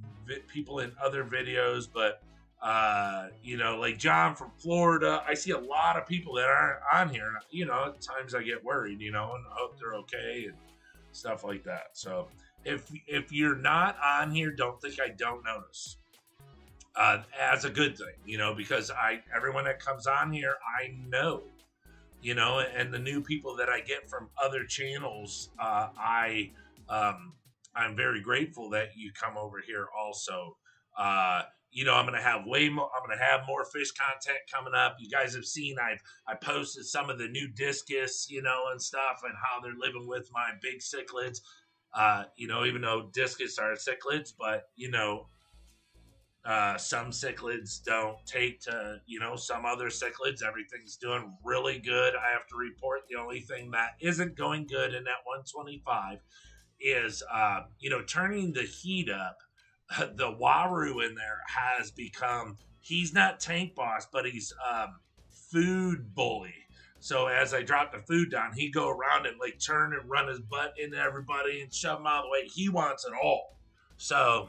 people in other videos, but like John from Florida, I see a lot of people that aren't on here. At times I get worried, and I hope they're okay and stuff like that. So if you're not on here, don't think I don't notice. As a good thing, because everyone that comes on here, I know. And the new people that I get from other channels, I'm very grateful that you come over here also. I'm going to have I'm going to have more fish content coming up. You guys have seen, I posted some of the new discus, and stuff and how they're living with my big cichlids. Even though discus are cichlids, but, some cichlids don't take to, some other cichlids. Everything's doing really good. I have to report the only thing that isn't going good in that 125 is, turning the heat up. The Waru in there has become, he's not tank boss, but he's food bully. So as I drop the food down, he go around and like turn and run his butt into everybody and shove them out of the way. He wants it all. So,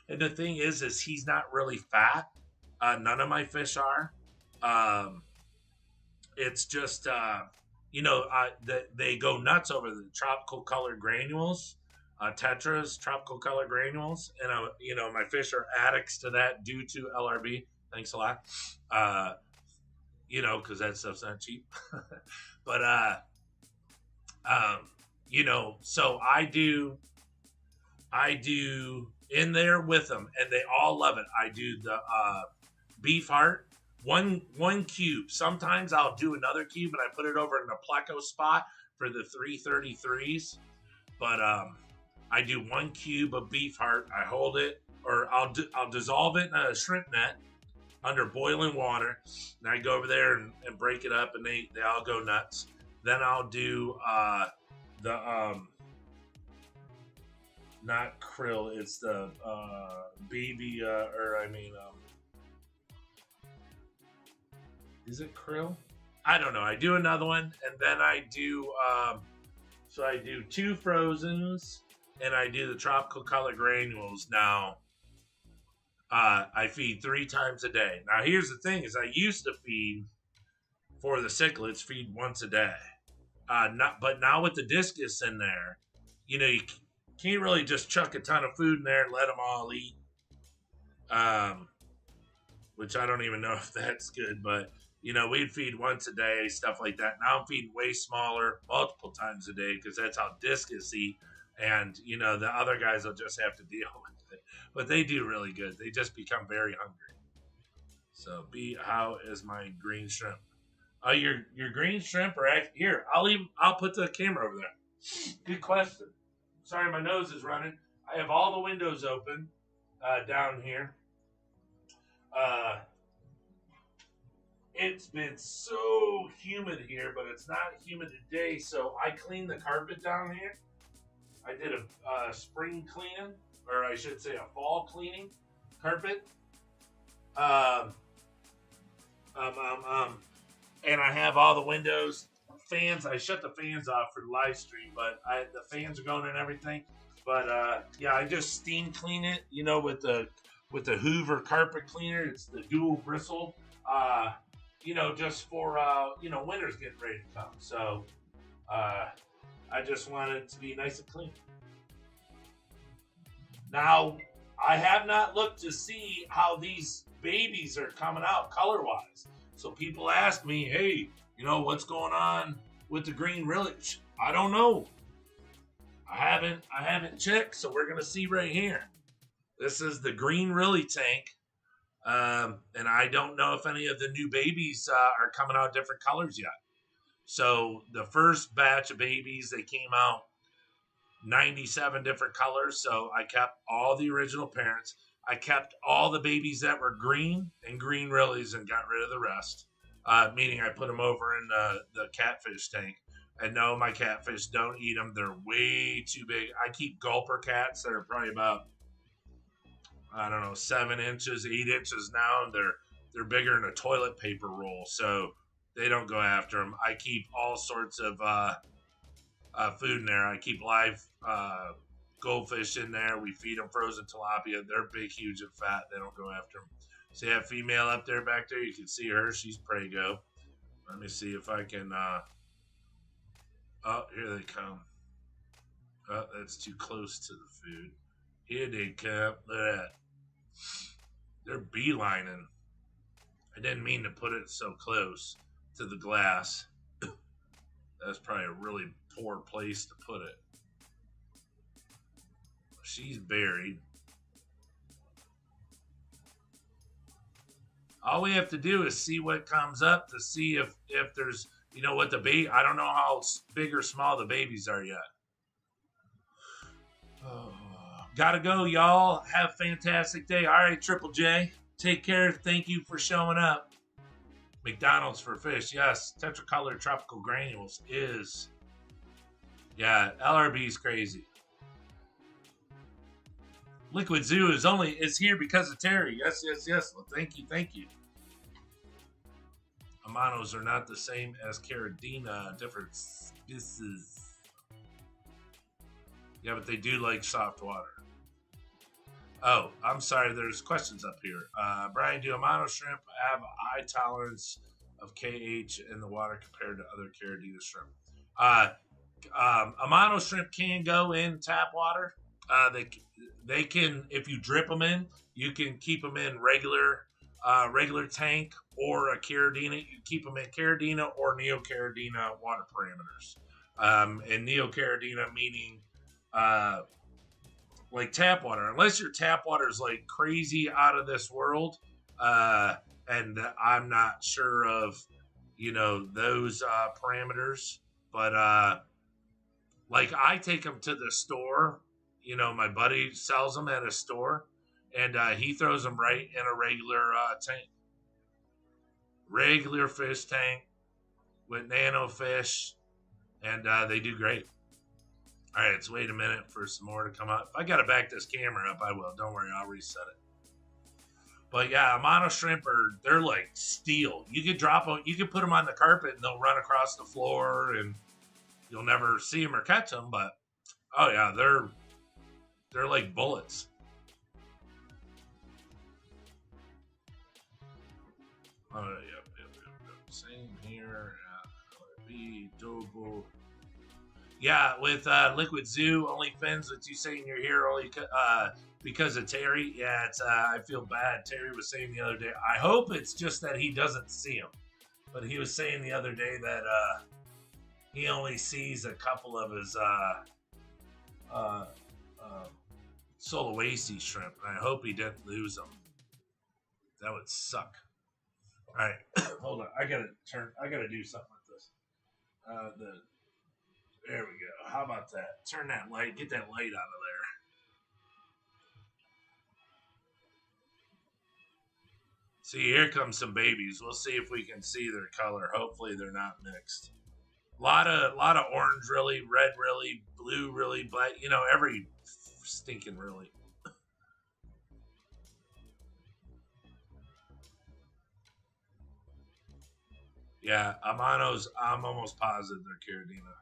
and the thing is he's not really fat. None of my fish are. It's just, they go nuts over the tropical colored granules, tetras, tropical color granules. And, my fish are addicts to that due to LRB. Thanks a lot. Because that stuff's not cheap. But, so I do in there with them, and they all love it. I do the beef heart, one cube. Sometimes I'll do another cube, and I put it over in the pleco spot for the 333s. But I do one cube of beef heart. I hold it, or I'll dissolve it in a shrimp net under boiling water, and I go over there and break it up, and they all go nuts. Then I'll do the not krill, it's the baby is it krill? I don't know. I do another one, and then I do so I do 2 frozens, and I do the tropical color granules. Now I feed 3 times a day. Now here's the thing: is I used to feed for the cichlids, feed once a day. But now with the discus in there, you can't really just chuck a ton of food in there and let them all eat. Which I don't even know if that's good, but we'd feed once a day, stuff like that. Now I'm feeding way smaller, multiple times a day, because that's how discus eat. And the other guys will just have to deal with it, but they do really good. They just become very hungry. So, how is my green shrimp? Your green shrimp are here. I'll put the camera over there. Good question. Sorry, my nose is running. I have all the windows open down here. It's been so humid here, but it's not humid today. So I cleaned the carpet down here. I did a spring cleaning, or I should say a fall cleaning carpet. And I have all the windows, fans. I shut the fans off for the live stream, but the fans are going and everything. But yeah, I just steam clean it, with the Hoover carpet cleaner. It's the dual bristle, just for winter's getting ready to come. So I just want it to be nice and clean. Now, I have not looked to see how these babies are coming out color-wise. So people ask me, hey, what's going on with the green Rillich? I don't know. I haven't checked, so we're gonna see right here. This is the green Rilly tank, and I don't know if any of the new babies are coming out different colors yet. So the first batch of babies, they came out 97 different colors. So I kept all the original parents. I kept all the babies that were green and green Rillies and got rid of the rest. Meaning I put them over in the catfish tank. And no, my catfish don't eat them. They're way too big. I keep gulper cats that are probably about, 7 inches, 8 inches now. And they're bigger than a toilet paper roll. So they don't go after them. I keep all sorts of food in there. I keep live goldfish in there. We feed them frozen tilapia. They're big, huge, and fat. They don't go after them. So you have female up there, back there. You can see her. She's prego. Let me see if I can. Oh, here they come. Oh, that's too close to the food. Here they come. Look at that. They're beelining. I didn't mean to put it so close to the glass. That's probably a really poor place to put it. She's buried. All we have to do is see what comes up to see if there's, what the baby. I don't know how big or small the babies are yet. Oh, gotta go, y'all. Have a fantastic day. All right, Triple J. Take care. Thank you for showing up. McDonald's for fish. Yes. Tetracolored tropical granules is. Yeah, LRB is crazy. Liquid Zoo is here because of Terry. Yes. Well, thank you. Amanos are not the same as Caridina, different species. Yeah, but they do like soft water. Oh, I'm sorry. There's questions up here. Brian, do Amano shrimp have a high tolerance of KH in the water compared to other Caridina shrimp? Amano shrimp can go in tap water. They can, if you drip them in, you can keep them in regular tank or a Caridina. You keep them in Caridina or Neocaridina water parameters. And Neocaridina meaning like tap water, unless your tap water is like crazy out of this world. And I'm not sure of, those parameters, but like I take them to the store. My buddy sells them at a store, and he throws them right in a regular tank, regular fish tank with nano fish, and they do great. All right, let's wait a minute for some more to come up. If I got to back this camera up, I will. Don't worry, I'll reset it. But yeah, Amano shrimp they're like steel. You could drop them, you could put them on the carpet and they'll run across the floor and you'll never see them or catch them. But oh yeah, they're like bullets. Oh yep. Same here. LRB, Dobo. Yeah, with Liquid Zoo, only fins with you saying you're here only because of Terry. Yeah, it's I feel bad. Terry was saying the other day. I hope it's just that he doesn't see him, but he was saying the other day that he only sees a couple of his Sulawesi shrimp, and I hope he didn't lose them. That would suck. All right, hold on. I gotta do something with this. There we go. How about that? Turn that light. Get that light out of there. See, here comes some babies. We'll see if we can see their color. Hopefully, they're not mixed. A lot of orange, really, red, really, blue, really, black. Every stinking really. Yeah, Amanos. I'm almost positive they're Caridina.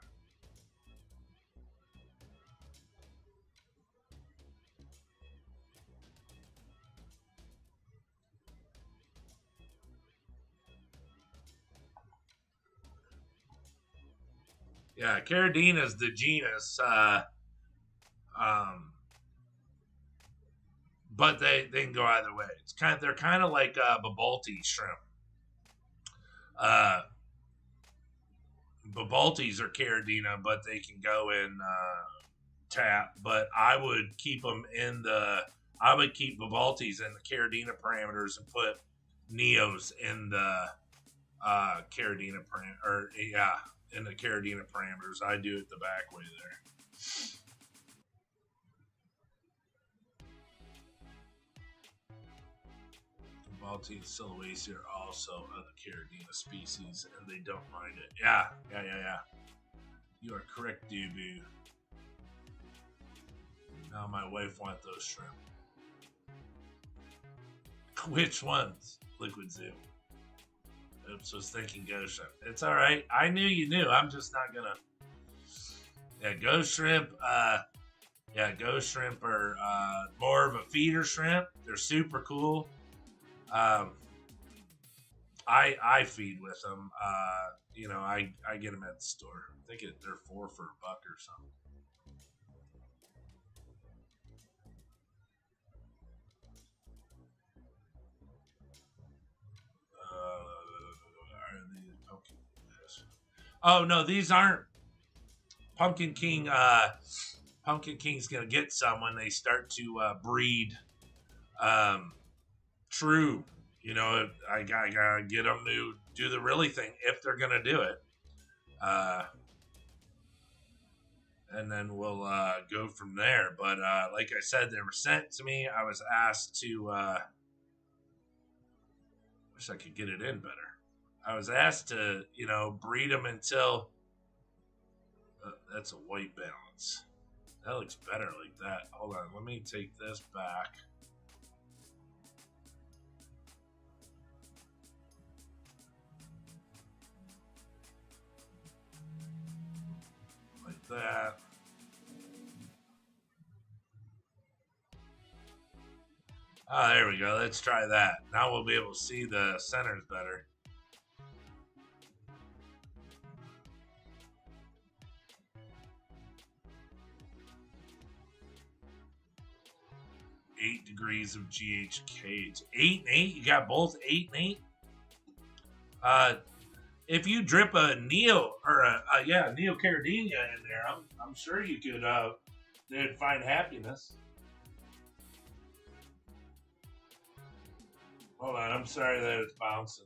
Yeah, Caridina is the genus, but they can go either way. They're kind of like Babalti shrimp. Babaltis are Caridina, but they can go in tap. But I would keep them I would keep Babaltis in the Caridina parameters and put Neos in the Caridina in the Caridina parameters. I do it the back way there. Babalti and Sulawesi are also of the Caridina species, and they don't mind it. Yeah. You are correct, Dubu. Now my wife wants those shrimp. Which ones? Liquid Zoo. Oops, was thinking ghost shrimp. It's all right. I knew you knew. I'm just not gonna. Yeah, ghost shrimp. Ghost shrimp are more of a feeder shrimp. They're super cool. I feed with them. I get them at the store. I think they're $4 for $1 or something. Oh no, these aren't Pumpkin King. Pumpkin King's gonna get some when they start to breed. True, I gotta get them to do the really thing if they're gonna do it. And then we'll go from there. But like I said, they were sent to me. I was asked to. Wish I could get it in better. I was asked to, breed them until. That's a white balance. That looks better like that. Hold on, let me take this back. Like that. Oh, there we go. Let's try that. Now we'll be able to see the centers better. Eight degrees of GHK. It's 8 and 8. You got both 8 and 8. If you drip a Neo or Neo Caridina in there, I'm sure you could they'd find happiness. Hold on, I'm sorry that it's bouncing.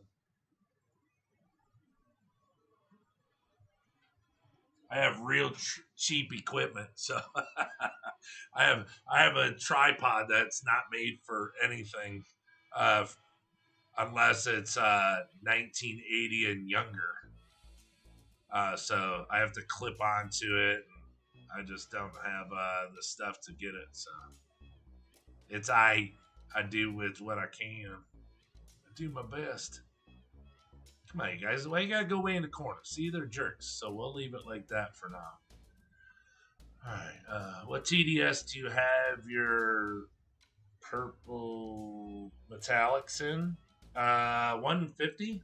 I have real cheap equipment, so I have a tripod that's not made for anything, uh, unless it's 1980 and younger. So I have to clip onto it. I just don't have the stuff to get it. So it's I do with what I can. I do my best. Come on, you guys. Why you gotta go way in the corner? See, they're jerks. So we'll leave it like that for now. All right. What TDS do you have your purple metallics in? 150.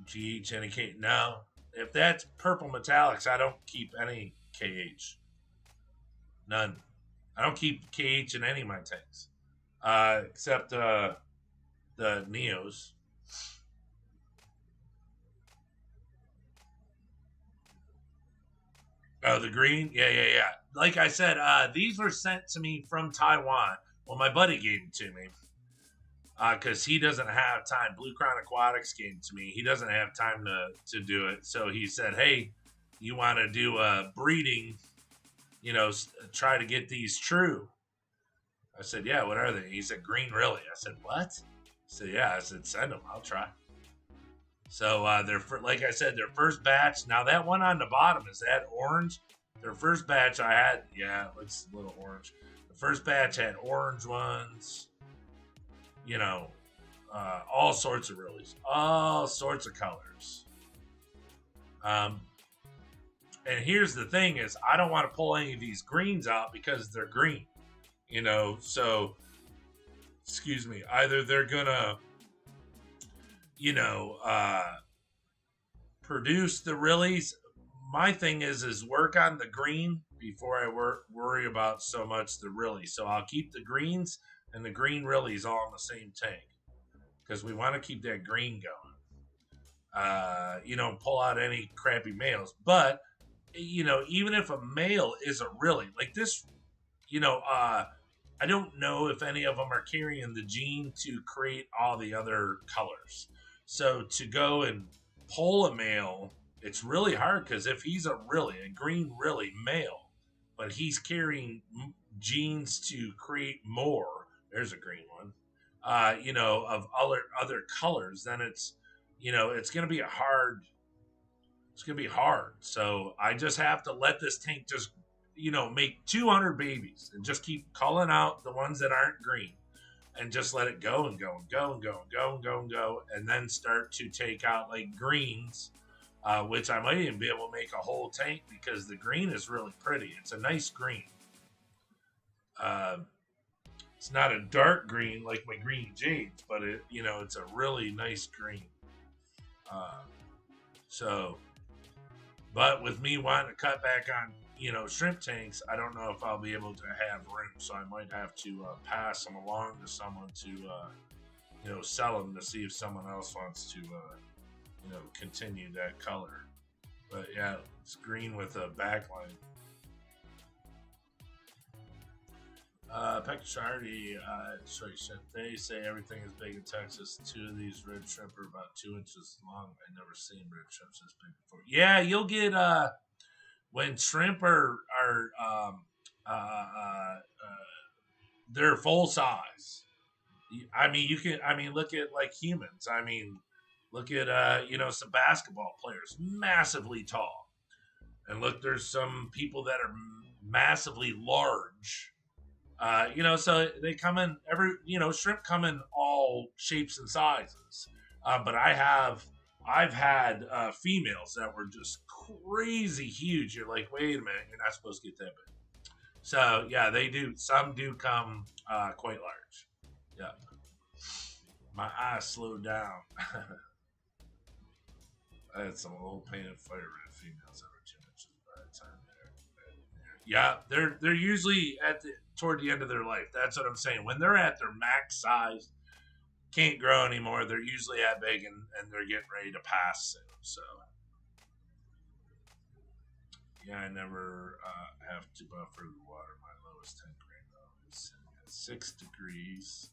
GH any K? No. If that's purple metallics, I don't keep any KH. None. I don't keep KH in any of my tanks, except the Neos. Oh, the green? Yeah. Like I said, these were sent to me from Taiwan. Well, my buddy gave them to me because he doesn't have time. Blue Crown Aquatics gave them to me. He doesn't have time to do it. So he said, hey, you want to do a breeding, try to get these true. I said, yeah, what are they? He said, green really. I said, what? I said, yeah. I said, send them. I'll try. So they're like I said, their first batch. Now that one on the bottom, is that orange? Their first batch I had, yeah, it looks a little orange. The first batch had orange ones, all sorts of realies, all sorts of colors. And here's the thing: is I don't want to pull any of these greens out because they're green, So, excuse me. Either they're gonna produce the realies. My thing is work on the green before I worry about so much the really. So I'll keep the greens and the green realies all in the same tank because we want to keep that green going. Pull out any crappy males, but even if a male is a really like this, I don't know if any of them are carrying the gene to create all the other colors. So to go and pull a male, it's really hard because if he's a green really male, but he's carrying genes to create more, there's a green one, of other colors, then it's going to be it's going to be hard. So I just have to let this tank just, make 200 babies and just keep calling out the ones that aren't green and just let it go and go and go and go and go and go and go. And then start to take out like greens, which I might even be able to make a whole tank because the green is really pretty. It's a nice green. It's not a dark green like my green jades, but it's a really nice green. But with me wanting to cut back on, shrimp tanks, I don't know if I'll be able to have room. So I might have to pass them along to someone to, sell them to see if someone else wants to, continue that color. But yeah, it's green with a backline. Pecashardi, they say everything is big in Texas. 2 of these red shrimp are about 2 inches long. I never seen red shrimps this big before. Yeah, you'll get when shrimp are they're full size. I mean, look at like humans. I mean, look at some basketball players, massively tall, and look, there's some people that are massively large. So they come in shrimp come in all shapes and sizes. But I've had females that were just crazy huge. You're like, wait a minute, you're not supposed to get that big. So yeah, they do. Some do come quite large. Yeah. My eyes slowed down. I had some old painted fire red females that were 2 inches by the time yeah, they're usually toward the end of their life. That's what I'm saying. When they're at their max size, can't grow anymore, they're usually that big and they're getting ready to pass soon. So yeah, I never have to buffer the water. My lowest tank right now is 6 degrees.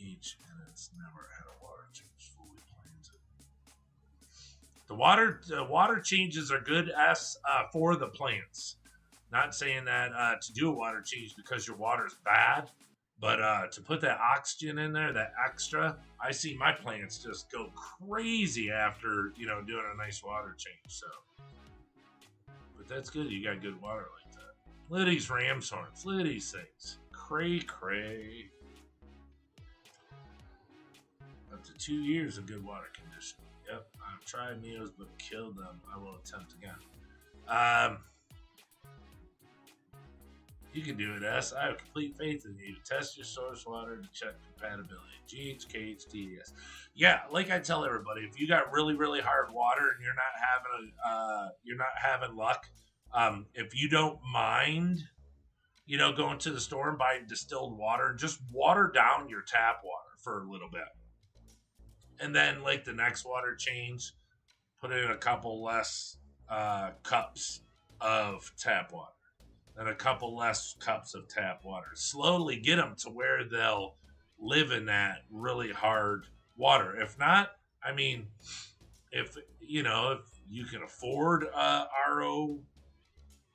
H, and it's never had a water change. Fully plans it. The water changes are good for the plants. Not saying that to do a water change because your water's bad, but to put that oxygen in there, that extra, I see my plants just go crazy after doing a nice water change. So, but that's good. You got good water like that. Look at these ram's horns. Look at these things. Cray cray. Up to 2 years of good water condition. Yep, I've tried meals but killed them. I will attempt again. You can do it, S. I have complete faith in you. Test your source water to check compatibility. GH, TDS. Yeah, like I tell everybody, if you got really, really hard water and you're not having luck, if you don't mind, going to the store and buying distilled water, just water down your tap water for a little bit. And then, like the next water change, put in a couple less cups of tap water. And a couple less cups of tap water. Slowly get them to where they'll live in that really hard water. If not, I mean, if you can afford RO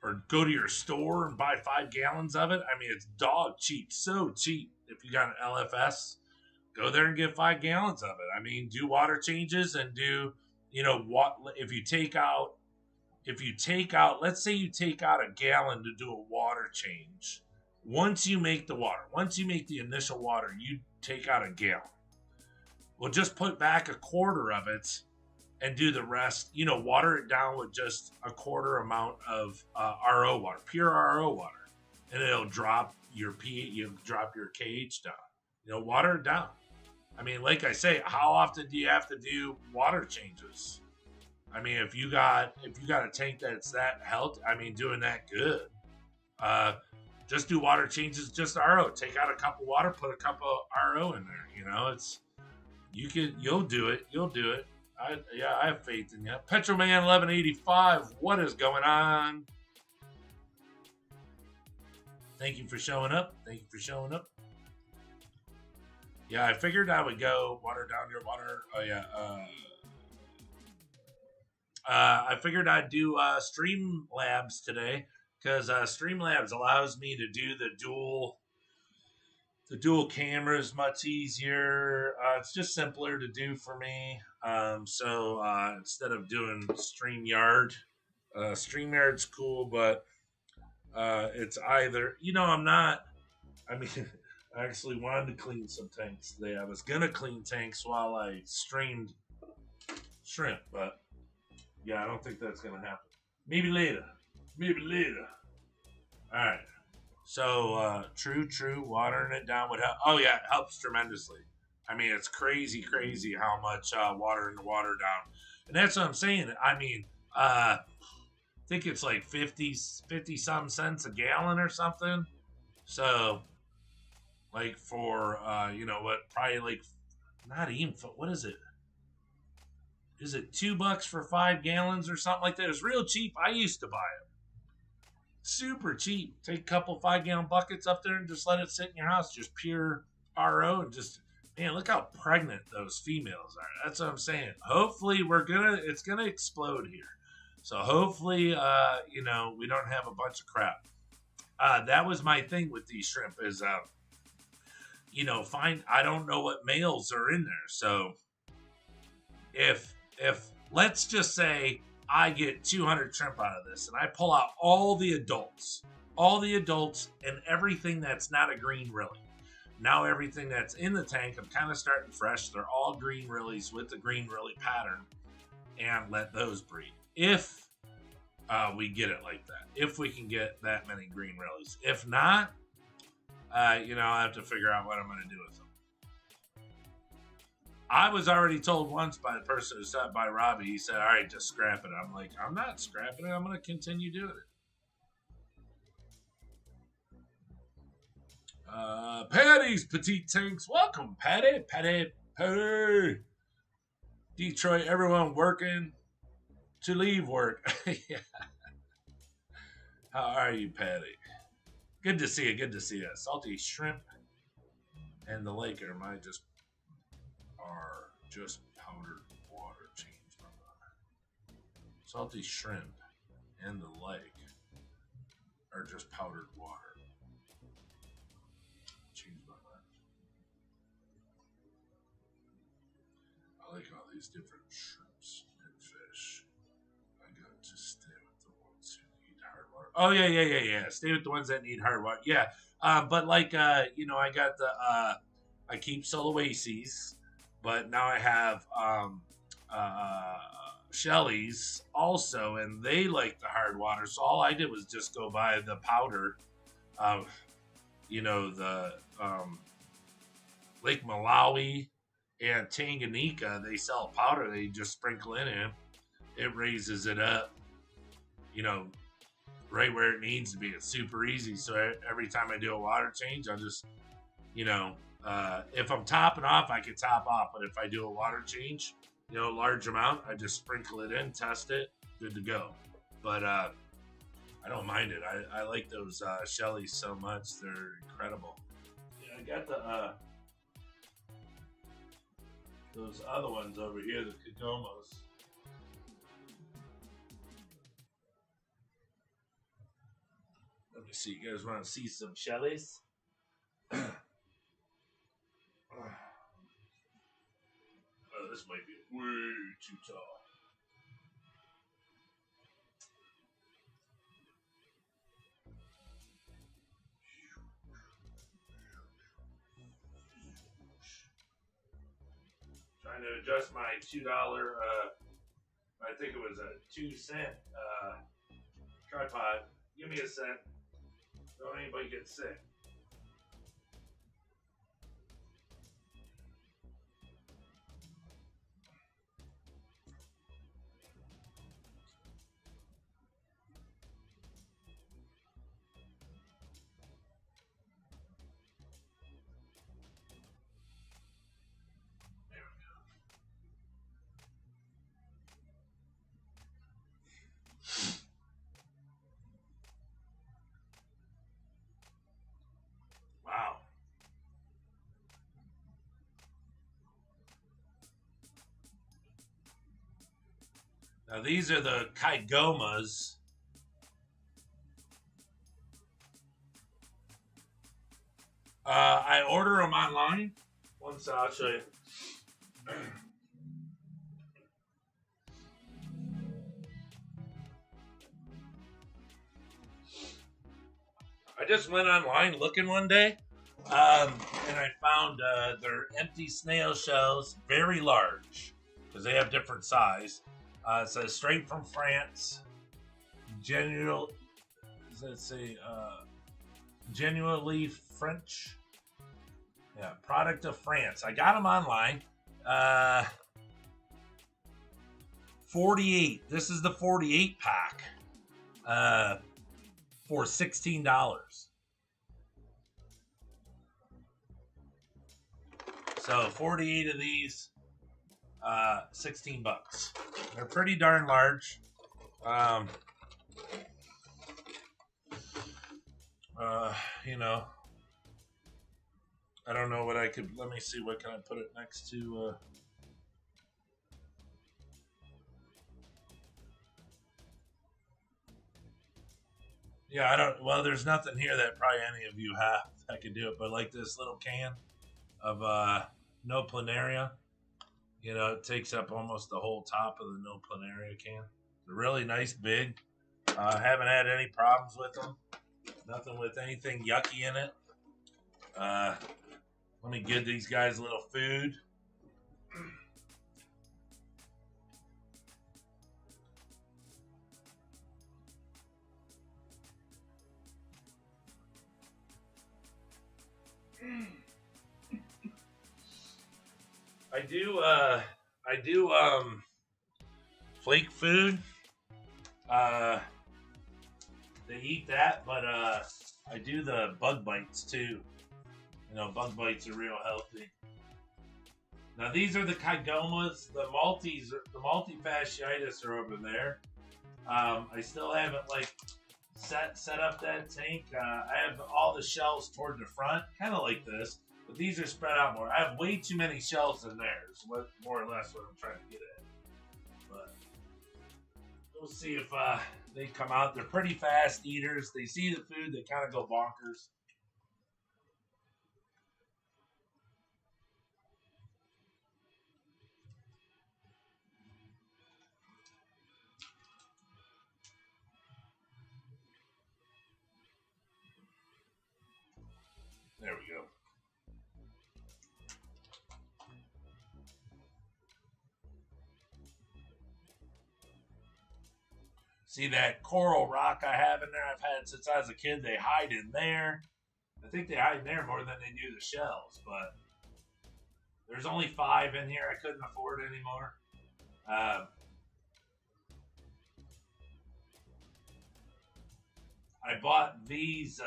or go to your store and buy 5 gallons of it, I mean, it's dog cheap, so cheap. If you got an LFS, go there and get 5 gallons of it. I mean, do water changes and do, what if you take out, let's say you take out a gallon to do a water change. Once you make the initial water, you take out a gallon. Well, just put back a quarter of it and do the rest. Water it down with just a quarter amount of RO water, pure RO water, and it'll drop your drop your KH down. Water it down. I mean, like I say, how often do you have to do water changes? I mean, if you got a tank that's that healthy, I mean, doing that good. Just do water changes, just RO. Take out a cup of water, put a cup of RO in there. You'll do it. You'll do it. I have faith in you. Petroman 1185, what is going on? Thank you for showing up. Yeah, I figured I would go water down your water. Oh yeah. I figured I'd do Streamlabs today because Streamlabs allows me to do the dual cameras much easier. It's just simpler to do for me. So instead of doing StreamYard, StreamYard's cool, but it's either I actually wanted to clean some tanks today. I was gonna clean tanks while I streamed shrimp, but yeah, I don't think that's going to happen. Maybe later. All right. So, true. Watering it down would help. Oh, yeah, it helps tremendously. I mean, it's crazy how much watering the water down. And that's what I'm saying. I mean, I think it's like 50-some cents a gallon or something. So, like for, probably like, not even, what is it? Is it $2 for 5 gallons or something like that? It's real cheap. I used to buy it. Super cheap. Take a couple 5-gallon buckets up there and just let it sit in your house. Just pure RO and just, man, look how pregnant those females are. That's what I'm saying. Hopefully it's gonna explode here. So hopefully, we don't have a bunch of crap. That was my thing with these shrimp is, I don't know what males are in there. So if let's just say I get 200 shrimp out of this and I pull out all the adults and everything that's not a green rilly. Now everything that's in the tank, I'm kind of starting fresh. They're all green rillies with the green rilly pattern and let those breed. If we get it like that, if we can get that many green rillies. If not, I'll have to figure out what I'm going to do with them. I was already told once by the person who sat by Robbie, he said, all right, just scrap it. I'm like, I'm not scrapping it. I'm going to continue doing it. Patty's Petite Tanks. Welcome, Patty. Detroit, everyone working to leave work. Yeah. How are you, Patty? Good to see you. Salty shrimp. and the lake are just powdered water. Changed my mind. Salty shrimp and the lake are just powdered water. Changed my mind. I like all these different shrimps and fish. I got to stay with the ones who need hard water. Oh yeah. Stay with the ones that need hard water. Yeah. But like I got the I keep Soloases, but now I have uh Shelley's also, and they like the hard water. So all I did was just go buy the powder of the Lake Malawi and Tanganyika. They sell powder. They just sprinkle in it. It raises it up, you know, right where it needs to be. It's super easy. So every time I do a water change, I'll just, if I'm topping off, I can top off. But if I do a water change, large amount, I just sprinkle it in, test it, good to go. But I don't mind it. I like those Shelley's so much. They're incredible. Yeah, I got the those other ones over here, the Kadomos. Let me see. You guys want to see some Shelley's? Oh, this might be way too tall. Trying to adjust my $2. I think it was a 2-cent tripod. Give me a cent. Don't anybody get sick. Wow. Now these are the Kaigomas. I order them online. One second, I'll show you. I just went online looking one day, and I found their empty snail shells, very large, because they have different size. It says straight from France. Genuinely French. Yeah, product of France. I got them online. 48. This is the 48 pack. For $16. So 48 of these, $16. They're pretty darn large. I don't know what I could. Let me see. What can I put it next to? Yeah, I don't. Well, there's nothing here that probably any of you have that could do it. But like this little can of No Planaria, it takes up almost the whole top of the No Planaria can. They're really nice, big. Haven't had any problems with them. Nothing with anything yucky in it. Let me give these guys a little food. I do flake food. They eat that, but I do the bug bites too. Bug bites are real healthy. Now these are the Kaigomas. The multifasciitis are over there. I still haven't set up that tank. I have all the shells toward the front, kind of like this. But these are spread out more. I have way too many shells in there. Is what more or less what I'm trying to get at. But we'll see if they come out. They're pretty fast eaters. They see the food, they kind of go bonkers. There we go. See that coral rock I have in there? I've had since I was a kid. They hide in there. I think they hide in there more than they do the shells, but there's only 5 in here. I couldn't afford anymore. I bought these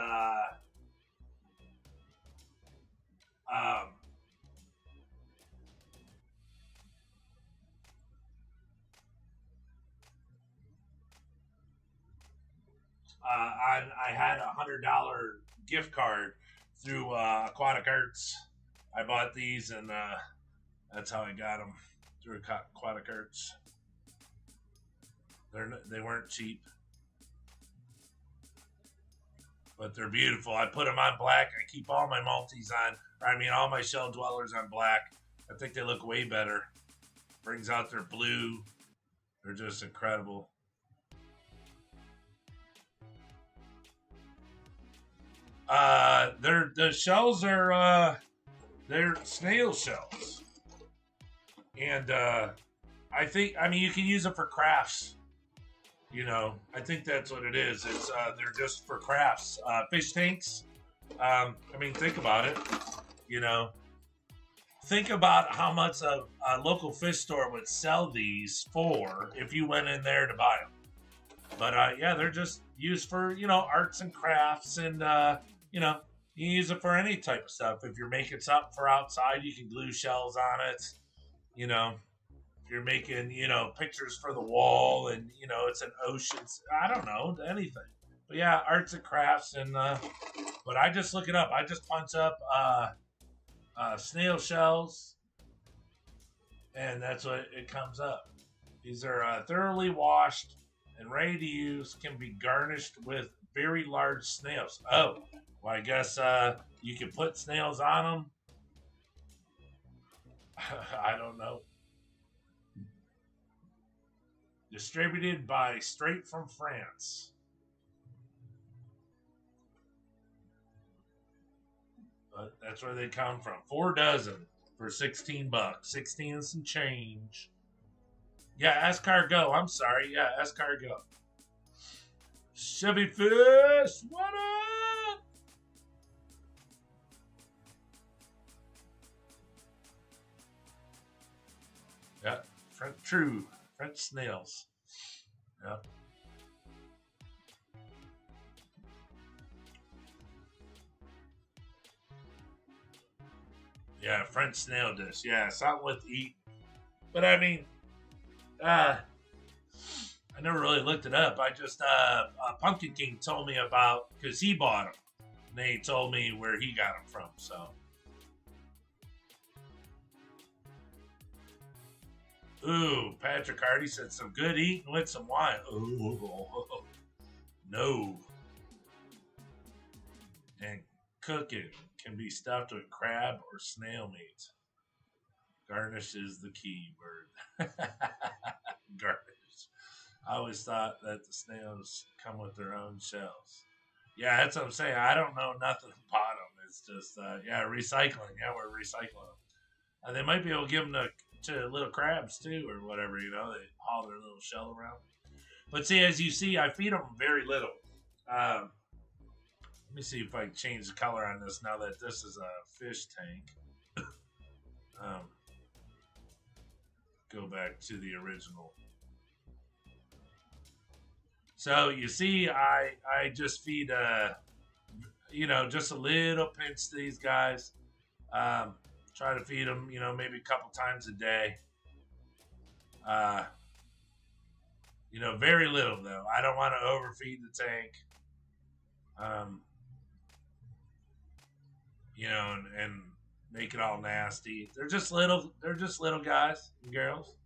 I had $100 gift card through Aquatic Arts. I bought these, and that's how I got them through Aquatic Arts. They weren't cheap, but they're beautiful. I put them on black. I keep all my multis on. All my shell dwellers on black. I think they look way better. Brings out their blue. They're just incredible. The shells are they're snail shells, and I think you can use it for crafts. I think that's what it is. It's they're just for crafts. Fish tanks. Think about it. Think about how much a local fish store would sell these for if you went in there to buy them. But they're just used for arts and crafts, and you can use it for any type of stuff. If you're making something for outside, you can glue shells on it. If you're making pictures for the wall, and it's an ocean. I don't know, anything. But yeah, arts and crafts, and but I just look it up. I just punch up snail shells, and that's what it comes up. These are thoroughly washed and ready to use. Can be garnished with very large snails. Oh, well, I guess you can put snails on them. I don't know. Distributed by Straight from France. But that's where they come from. 4 dozen for $16. 16 and some change. Yeah, escargot. I'm sorry. Yeah, escargot. Chevy Fish, what up? Yeah, French snails. Yeah. Yeah, French snail dish. Yeah, something with eat. But I never really looked it up. I just Pumpkin King told me about, because he bought them. And he told me where he got them from. So, ooh, Patrick Hardy said some good eating with some wine. Ooh, no. And cooking can be stuffed with crab or snail meat. Garnish is the key word. Garnish. I always thought that the snails come with their own shells. Yeah, that's what I'm saying. I don't know nothing about them. It's just, recycling. Yeah, we're recycling them. They might be able to give them to little crabs too, or whatever. They haul their little shell around. But see, as you see, I feed them very little. Let me see if I can change the color on this now that this is a fish tank. Go back to the original. So you see, I just feed just a little pinch to these guys. Try to feed them, maybe a couple times a day. Very little though. I don't want to overfeed the tank. And make it all nasty. They're just little. They're just little guys and girls.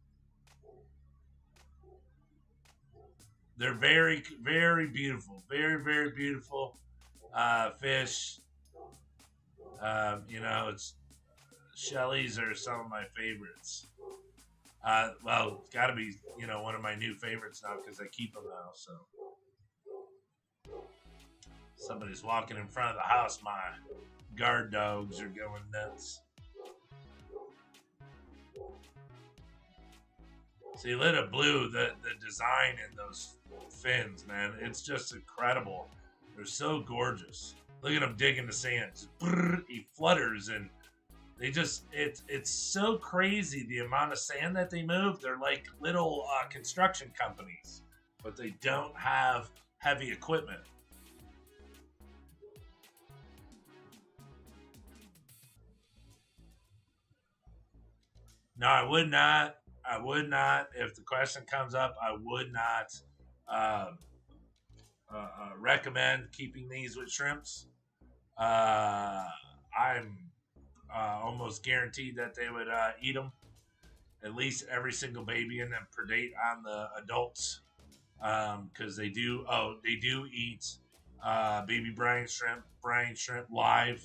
They're very, very beautiful. Very, very beautiful fish. It's Shelly's are some of my favorites. Well, it's got to be one of my new favorites now because I keep them now. So somebody's walking in front of the house. My guard dogs are going nuts. See, Lita Blue, the design in those fins, man, it's just incredible. They're so gorgeous. Look at him digging the sand. He flutters and they just, it's so crazy the amount of sand that they move. They're like little construction companies, but they don't have heavy equipment. No, I would not. I would not. If the question comes up, I would not recommend keeping these with shrimps. I'm almost guaranteed that they would eat them. At least every single baby in them predate on the adults because they do. Oh, they do eat baby brine shrimp live.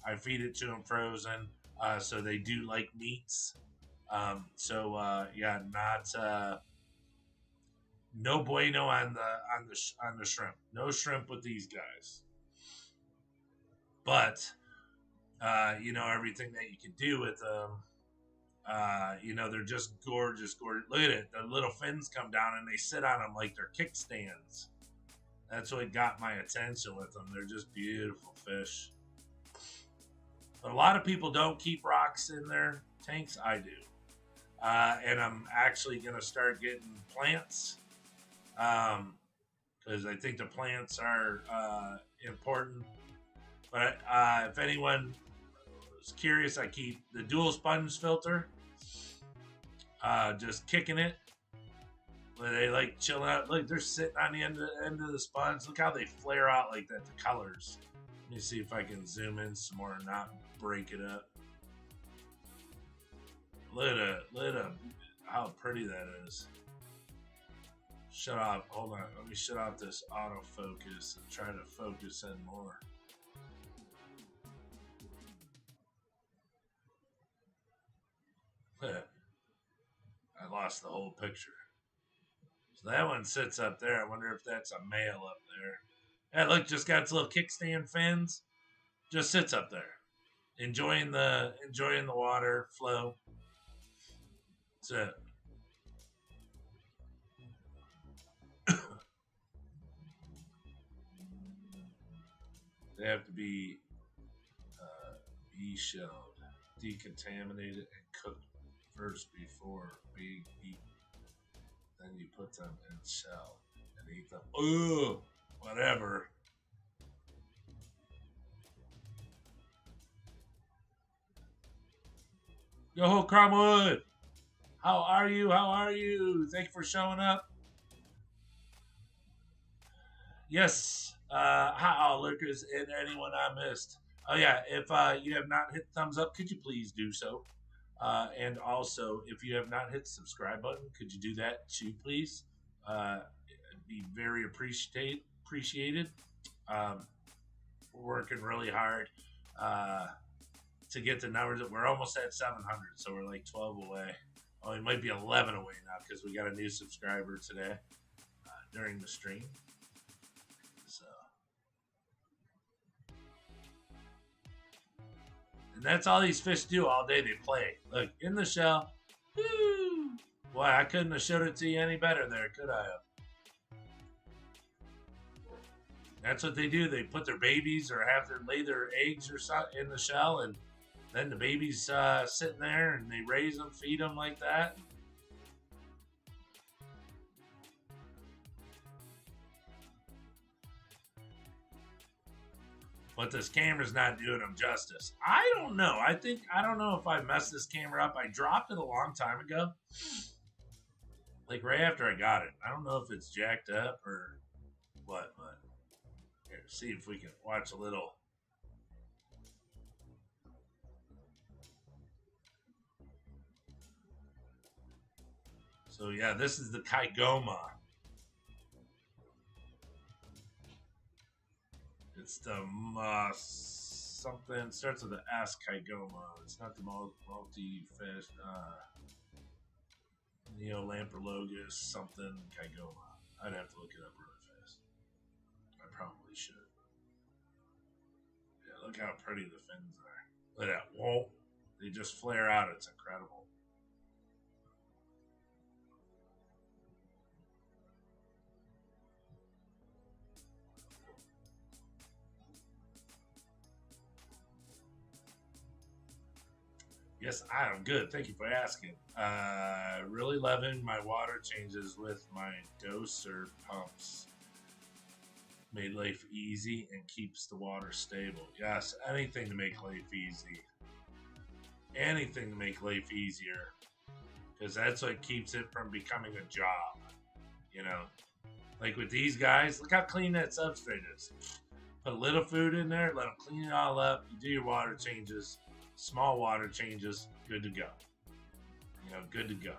I feed it to them frozen, so they do like meats. Not no bueno on the shrimp. No shrimp with these guys. But everything that you can do with them. They're just gorgeous. Look at it. The little fins come down and they sit on them like they're kickstands. That's what got my attention with them. They're just beautiful fish. But a lot of people don't keep rocks in their tanks. I do. And I'm actually going to start getting plants because I think the plants are important. But if anyone is curious, I keep the dual sponge filter, just kicking it. Where they like chilling out. Look, they're sitting on the end of the sponge. Look how they flare out like that, the colors. Let me see if I can zoom in some more and not break it up. Look at how pretty that is. Shut off. Hold on. Let me shut off this autofocus and try to focus in more. I lost the whole picture. So that one sits up there. I wonder if that's a male up there. Yeah, look, just got its little kickstand fins. Just sits up there, enjoying the water flow. That's it. They have to be shelled, decontaminated, and cooked first before being eaten. Then you put them in shell and eat them. Ooh, whatever. Yo, Cromwood! How are you? How are you? Thank you for showing up. Yes. Hi, lurkers and anyone I missed. Oh, yeah. If you have not hit thumbs up, could you please do so? And also, if you have not hit the subscribe button, could you do that too, please? It'd be very appreciated. We're working really hard to get the numbers. We're almost at 700, so we're like 12 away. Oh, we might be 11 away now because we got a new subscriber today during the stream. So, and that's all these fish do all day. They play. Look, in the shell. Woo! Boy, I couldn't have showed it to you any better there, could I have? That's what they do. They put their babies or have their lay their eggs or something in the shell, and then the babies sitting there, and they raise them, feed them like that. But this camera's not doing them justice. I don't know. I don't know if I messed this camera up. I dropped it a long time ago. Like right after I got it. I don't know if it's jacked up or what, but here, see if we can watch a little. So yeah, this is the Kygoma. It's the something starts with the S. Kygoma. It's not the multi-fish. Neolamprologus something Kygoma. I'd have to look it up really fast. I probably should. Yeah, look how pretty the fins are. Look at that. Whoa. They just flare out. It's incredible. Yes, I am good. Thank you for asking. Really loving my water changes with my doser pumps. Made life easy and keeps the water stable. Yes, anything to make life easy. Anything to make life easier. Because that's what keeps it from becoming a job. You know? Like with these guys, look how clean that substrate is. Put a little food in there, let them clean it all up. You do your water changes. Small water changes, good to go. Good to go.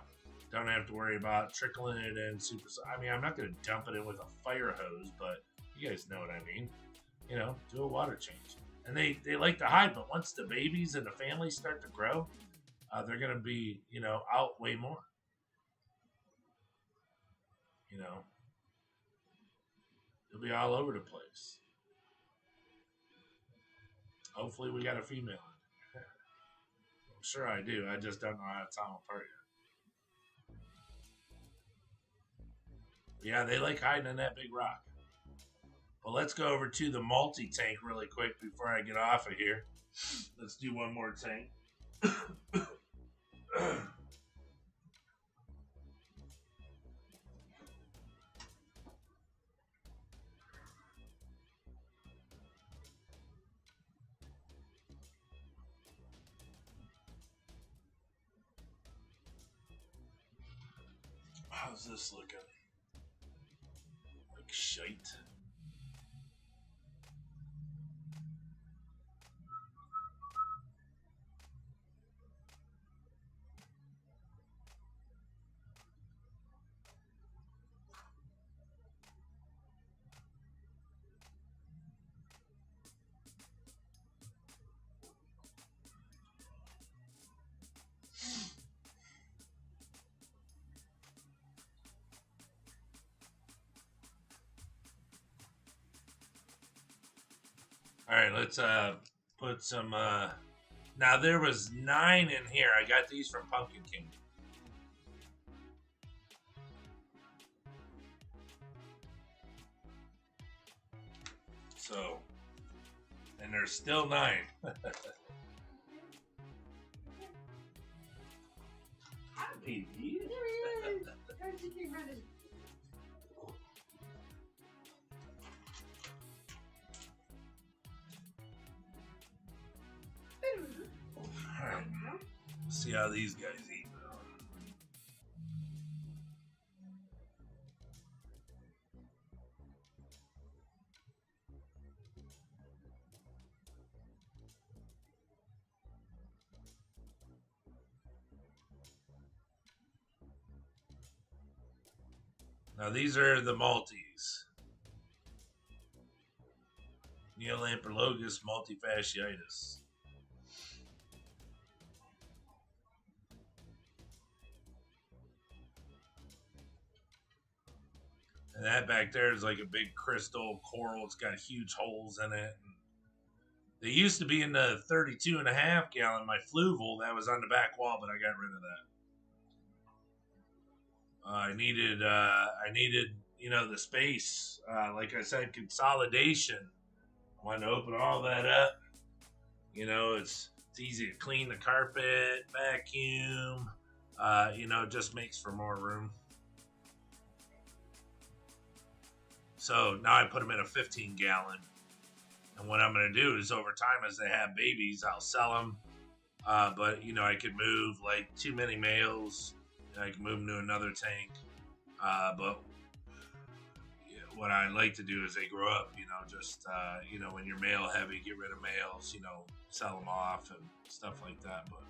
Don't have to worry about trickling it in super. I mean, I'm not going to dump it in with a fire hose, but you guys know what I mean. Do a water change. And they like to hide, but once the babies and the families start to grow, they're going to be, out way more. They'll be all over the place. Hopefully, we got a female. I'm sure I do. I just don't know how to tell them apart yet. Yeah, they like hiding in that big rock. Well, let's go over to the multi-tank really quick before I get off of here. Let's do one more tank. How's this looking? Like shite. All right, let's put some. Now there was 9 in here. I got these from Pumpkin King. So, and there's still 9. Hi, baby. Alright, see how these guys eat. Now these are the multis. Neolamprologus multifasciitis. And that back there is like a big crystal coral. It's got huge holes in it. They used to be in the 32.5 gallon, my Fluval, that was on the back wall, but I got rid of that. I needed, the space. Like I said, consolidation. I wanted to open all that up. It's easy to clean the carpet, vacuum. It just makes for more room. So now I put them in a 15 gallon. And what I'm going to do is over time, as they have babies, I'll sell them. But, I could move like too many males. I can move them to another tank. But what I like to do is they grow up, when you're male heavy, get rid of males, sell them off and stuff like that. But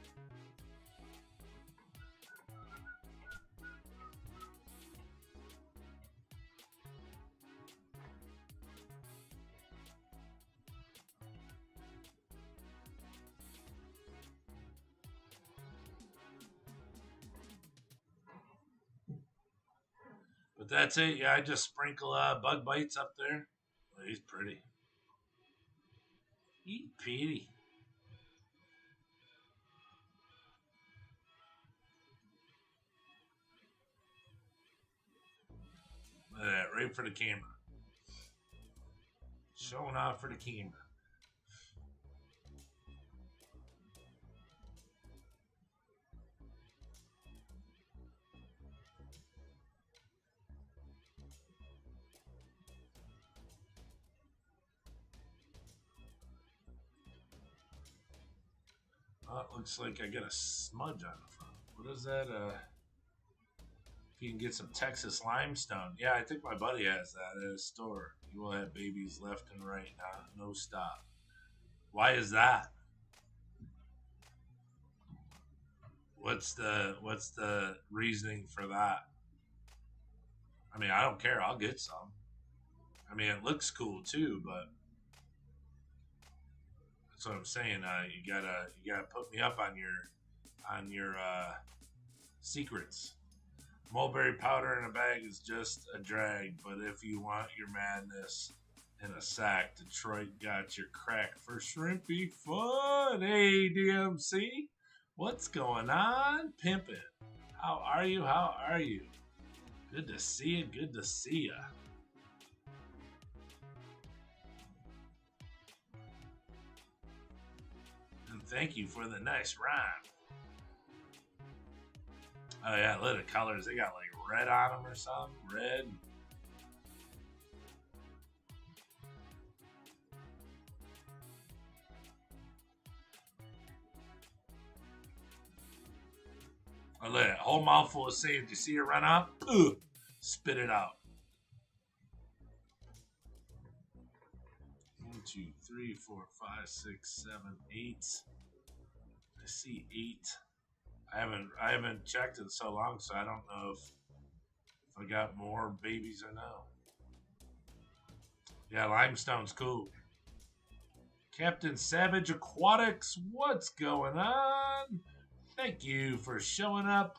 But that's it. Yeah, I just sprinkle bug bites up there. Oh, he's pretty. He's pretty. Look at that, right for the camera. Showing off for the camera. Oh, it looks like I got a smudge on the front. What is that? If you can get some Texas limestone. Yeah, I think my buddy has that at his store. You will have babies left and right, no stop. Why is that? What's the reasoning for that? I mean, I don't care. I'll get some. I mean, it looks cool too, but that's what I'm saying. You gotta put me up on your secrets. Mulberry powder in a bag is just a drag, but if you want your madness in a sack, Detroit got your crack for shrimpy fun. Hey, DMC, what's going on? Pimpin'. How are you? How are you? Good to see you. Good to see ya. And thank you for the nice rhyme. Oh yeah, look at the colors. They got like red on them or something. Red. Oh, look at that. Whole mouthful of sand. You see it run out? Ugh. Spit it out. 1, 2, 3, 4, 5, 6, 7, 8. I see 8. I haven't checked in so long, so I don't know if I got more babies or no. Yeah, limestone's cool. Captain Savage Aquatics, what's going on? Thank you for showing up.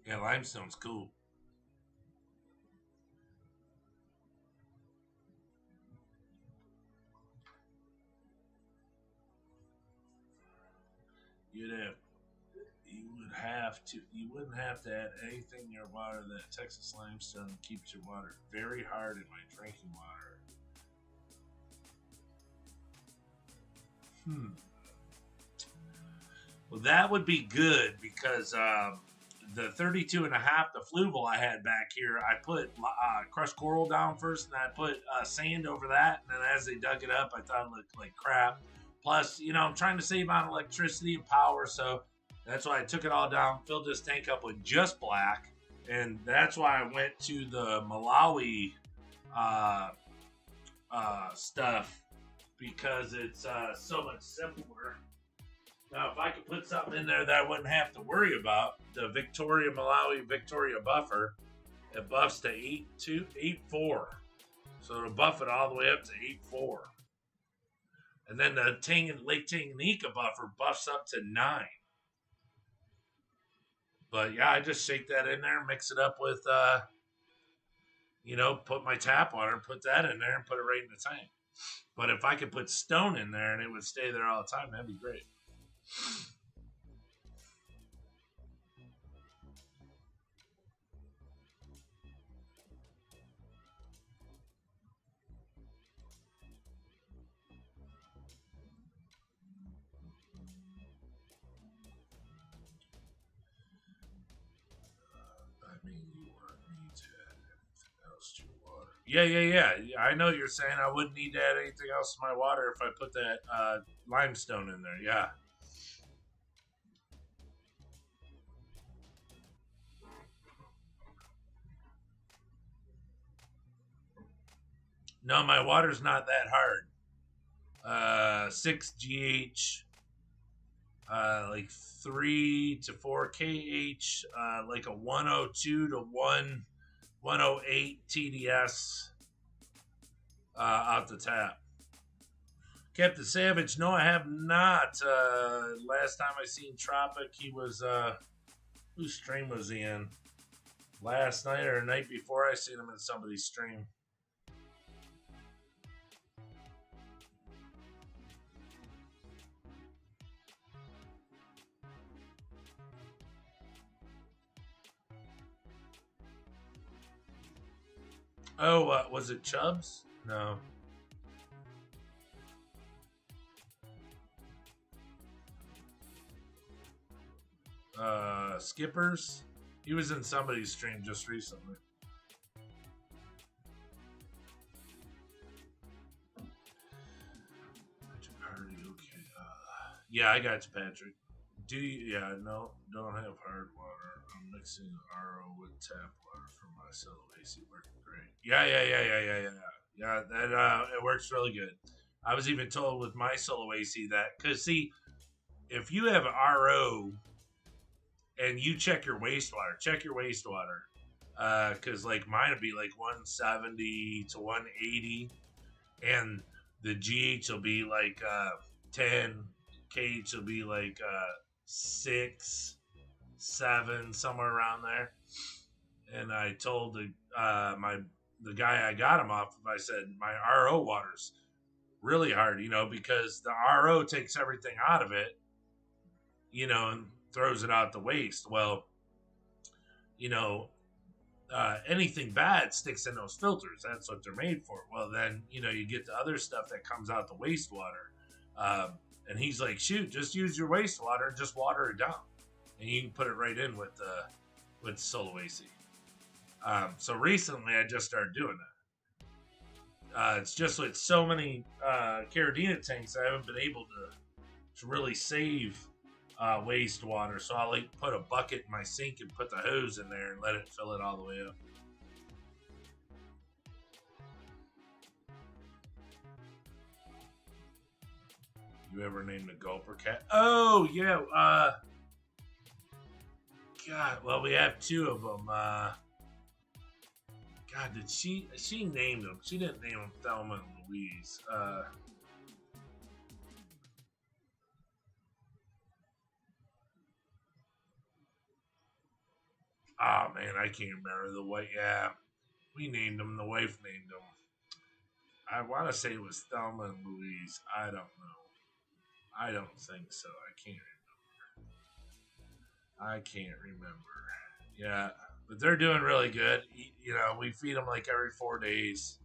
Yeah, limestone's cool. You wouldn't have to add anything in your water. That Texas limestone keeps your water very hard in my drinking water. Well, that would be good because the 32 and a half, the fluval I had back here, I put crushed coral down first, and I put sand over that. And then as they dug it up, I thought it looked like crap. Plus, I'm trying to save on electricity and power, so that's why I took it all down, filled this tank up with just black, and that's why I went to the Malawi stuff because it's so much simpler. Now, if I could put something in there that I wouldn't have to worry about, the Malawi Victoria buffer, it buffs to 8.4. So it'll buff it all the way up to 8.4. And then the Lake Tanganyika buffer buffs up to 9. But yeah, I just shake that in there, mix it up with, put my tap water, put that in there, and put it right in the tank. But if I could put stone in there and it would stay there all the time, that'd be great. Yeah. I know you're saying I wouldn't need to add anything else to my water if I put that limestone in there. Yeah. No, my water's not that hard. 6 GH, like 3 to 4 KH, like a 102 to 108 TDS out the tap. Captain Savage, no, I have not. Last time I seen Tropic, he was, whose stream was he in? Last night or the night before, I seen him in somebody's stream. Oh, was it Chubbs? No. Skippers? He was in somebody's stream just recently. Okay. Yeah, I got you, Patrick. Do you? Yeah, no, don't have hard water. I'm mixing RO with tap water for my Solo AC. Working great. Yeah. That it works really good. I was even told with my Solo AC that because see, if you have RO and you check your wastewater, because like mine would be like 170 to 180, and the GH will be like 10, KH will be like 6, 7, somewhere around there. And I told the guy I got him off of, I said my RO water's really hard, because the RO takes everything out of it, and throws it out the waste. Well, anything bad sticks in those filters. That's what they're made for. Well, then, you get the other stuff that comes out the wastewater. And he's like, shoot, just use your wastewater and just water it down. And you can put it right in with Solo AC. So recently I just started doing that. It's just with so many Caradina tanks, I haven't been able to really save wastewater. So I'll like put a bucket in my sink and put the hose in there and let it fill it all the way up. You ever named a gulper cat? Oh yeah. God. Well, we have 2 of them. God, did she named them? She didn't name them Thelma and Louise. Oh man, I can't remember the white. Yeah, we named them. The wife named them. I want to say it was Thelma and Louise. I don't know. I don't think so. I can't remember. Yeah, but they're doing really good. We feed them like every 4 days.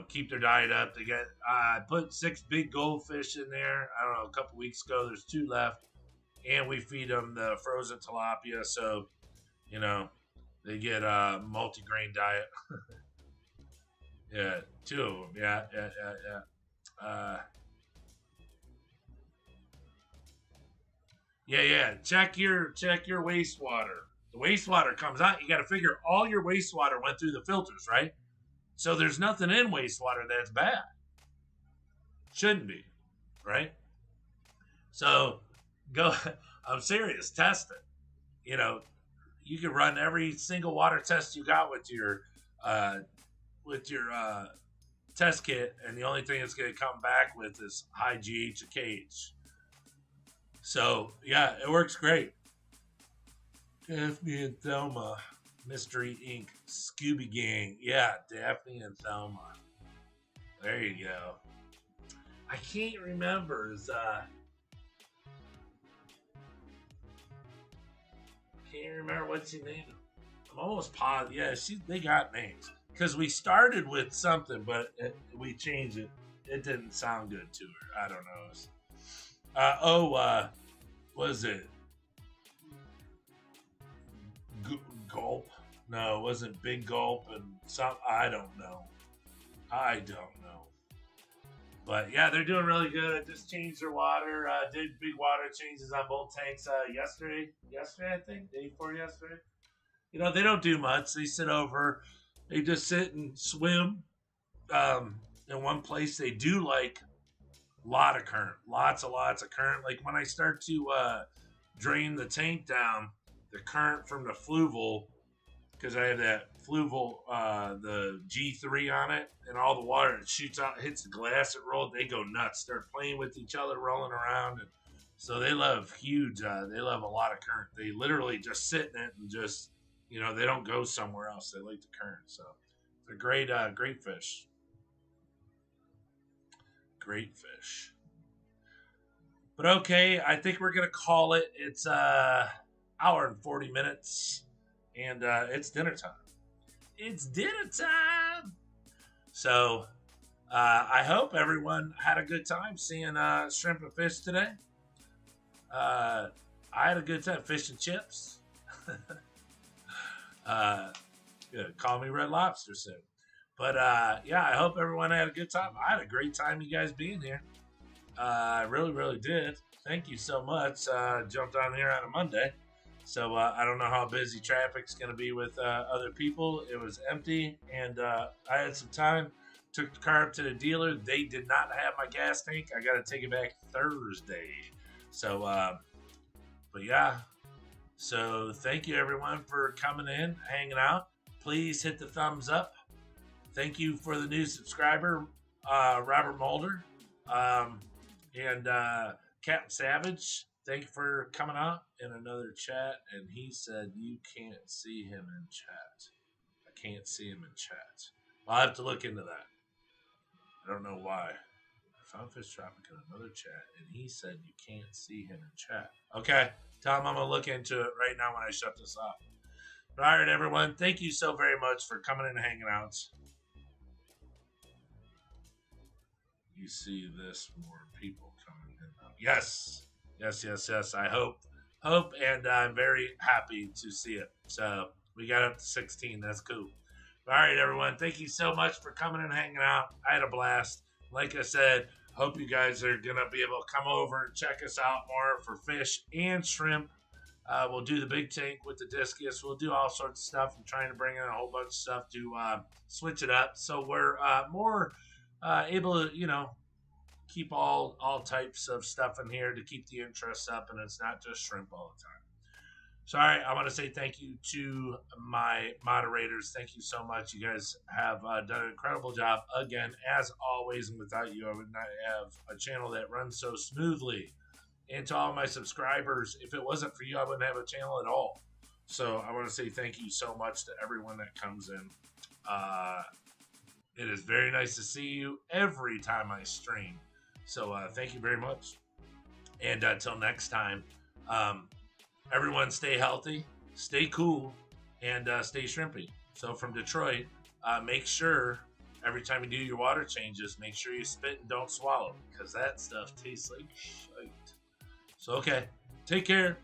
Keep their diet up. They get. I put 6 big goldfish in there. I don't know. A couple weeks ago, there's 2 left. And we feed them the frozen tilapia, so they get a multi-grain diet. Yeah, 2 of them. Yeah. Yeah. Check your wastewater. The wastewater comes out. You got to figure all your wastewater went through the filters, right? So there's nothing in wastewater that's bad. Shouldn't be, right? So go. I'm serious. Test it. You can run every single water test you got with your test kit, and the only thing it's going to come back with is high GH or KH. So yeah, it works great. Daphne and Thelma, Mystery Inc., Scooby Gang. Yeah, Daphne and Thelma. There you go. I can't remember. Can't remember what she named them. I'm almost positive. Yeah, they got names. Because we started with something, but we changed it. It didn't sound good to her. I don't know. Was it Gulp? No, it wasn't Big Gulp and some. I don't know. But yeah, they're doing really good. I just changed their water. Did big water changes on both tanks yesterday. Yesterday, I think. Day before yesterday. They don't do much. They sit over. They just sit and swim. In one place, they do like a lot of current. Lots of current. Like when I start to drain the tank down, the current from the fluval because I have that Fluval, the G3 on it, and all the water it shoots out, hits the glass, it rolled. They go nuts. They're playing with each other, rolling around, and so they love huge. They love a lot of current. They literally just sit in it and just, they don't go somewhere else. They like the current. So they're great, great fish. Great fish. But okay, I think we're gonna call it. It's hour and 40 minutes, and it's dinner time. It's dinner time. So I hope everyone had a good time seeing shrimp and fish today. I had a good time. Fish and chips. Good. Call me Red Lobster soon. But yeah, I hope everyone had a good time. I had a great time you guys being here. I really, really did. Thank you so much. Jumped on here on a Monday. So I don't know how busy traffic's going to be with other people. It was empty, and I had some time. Took the car up to the dealer. They did not have my gas tank. I got to take it back Thursday. So, but yeah. So thank you, everyone, for coming in, hanging out. Please hit the thumbs up. Thank you for the new subscriber, Robert Mulder, and Captain Savage. Thank you for coming out in another chat. And he said you can't see him in chat. I can't see him in chat. I'll have to look into that. I don't know why. I found Fish Tropic in another chat, and he said you can't see him in chat. Okay, tell him I'm going to look into it right now when I shut this off. But all right, everyone. Thank you so very much for coming in and hanging out. You see this, more people coming in now. Yes. I hope, and I'm very happy to see it. So we got up to 16. That's cool. All right, everyone. Thank you so much for coming and hanging out. I had a blast. Like I said, hope you guys are going to be able to come over and check us out more for fish and shrimp. We'll do the big tank with the discus. We'll do all sorts of stuff. I'm trying to bring in a whole bunch of stuff to switch it up. So we're more able to, keep all types of stuff in here to keep the interest up, and it's not just shrimp all the time. So, all right, I want to say thank you to my moderators. Thank you so much. You guys have done an incredible job again, as always, and without you, I would not have a channel that runs so smoothly. And to all my subscribers, if it wasn't for you, I wouldn't have a channel at all. So I want to say thank you so much to everyone that comes in. It is very nice to see you every time I stream. So thank you very much. And until next time, everyone stay healthy, stay cool, and stay shrimpy. So from Detroit, make sure every time you do your water changes, make sure you spit and don't swallow, because that stuff tastes like shite. So, okay, take care.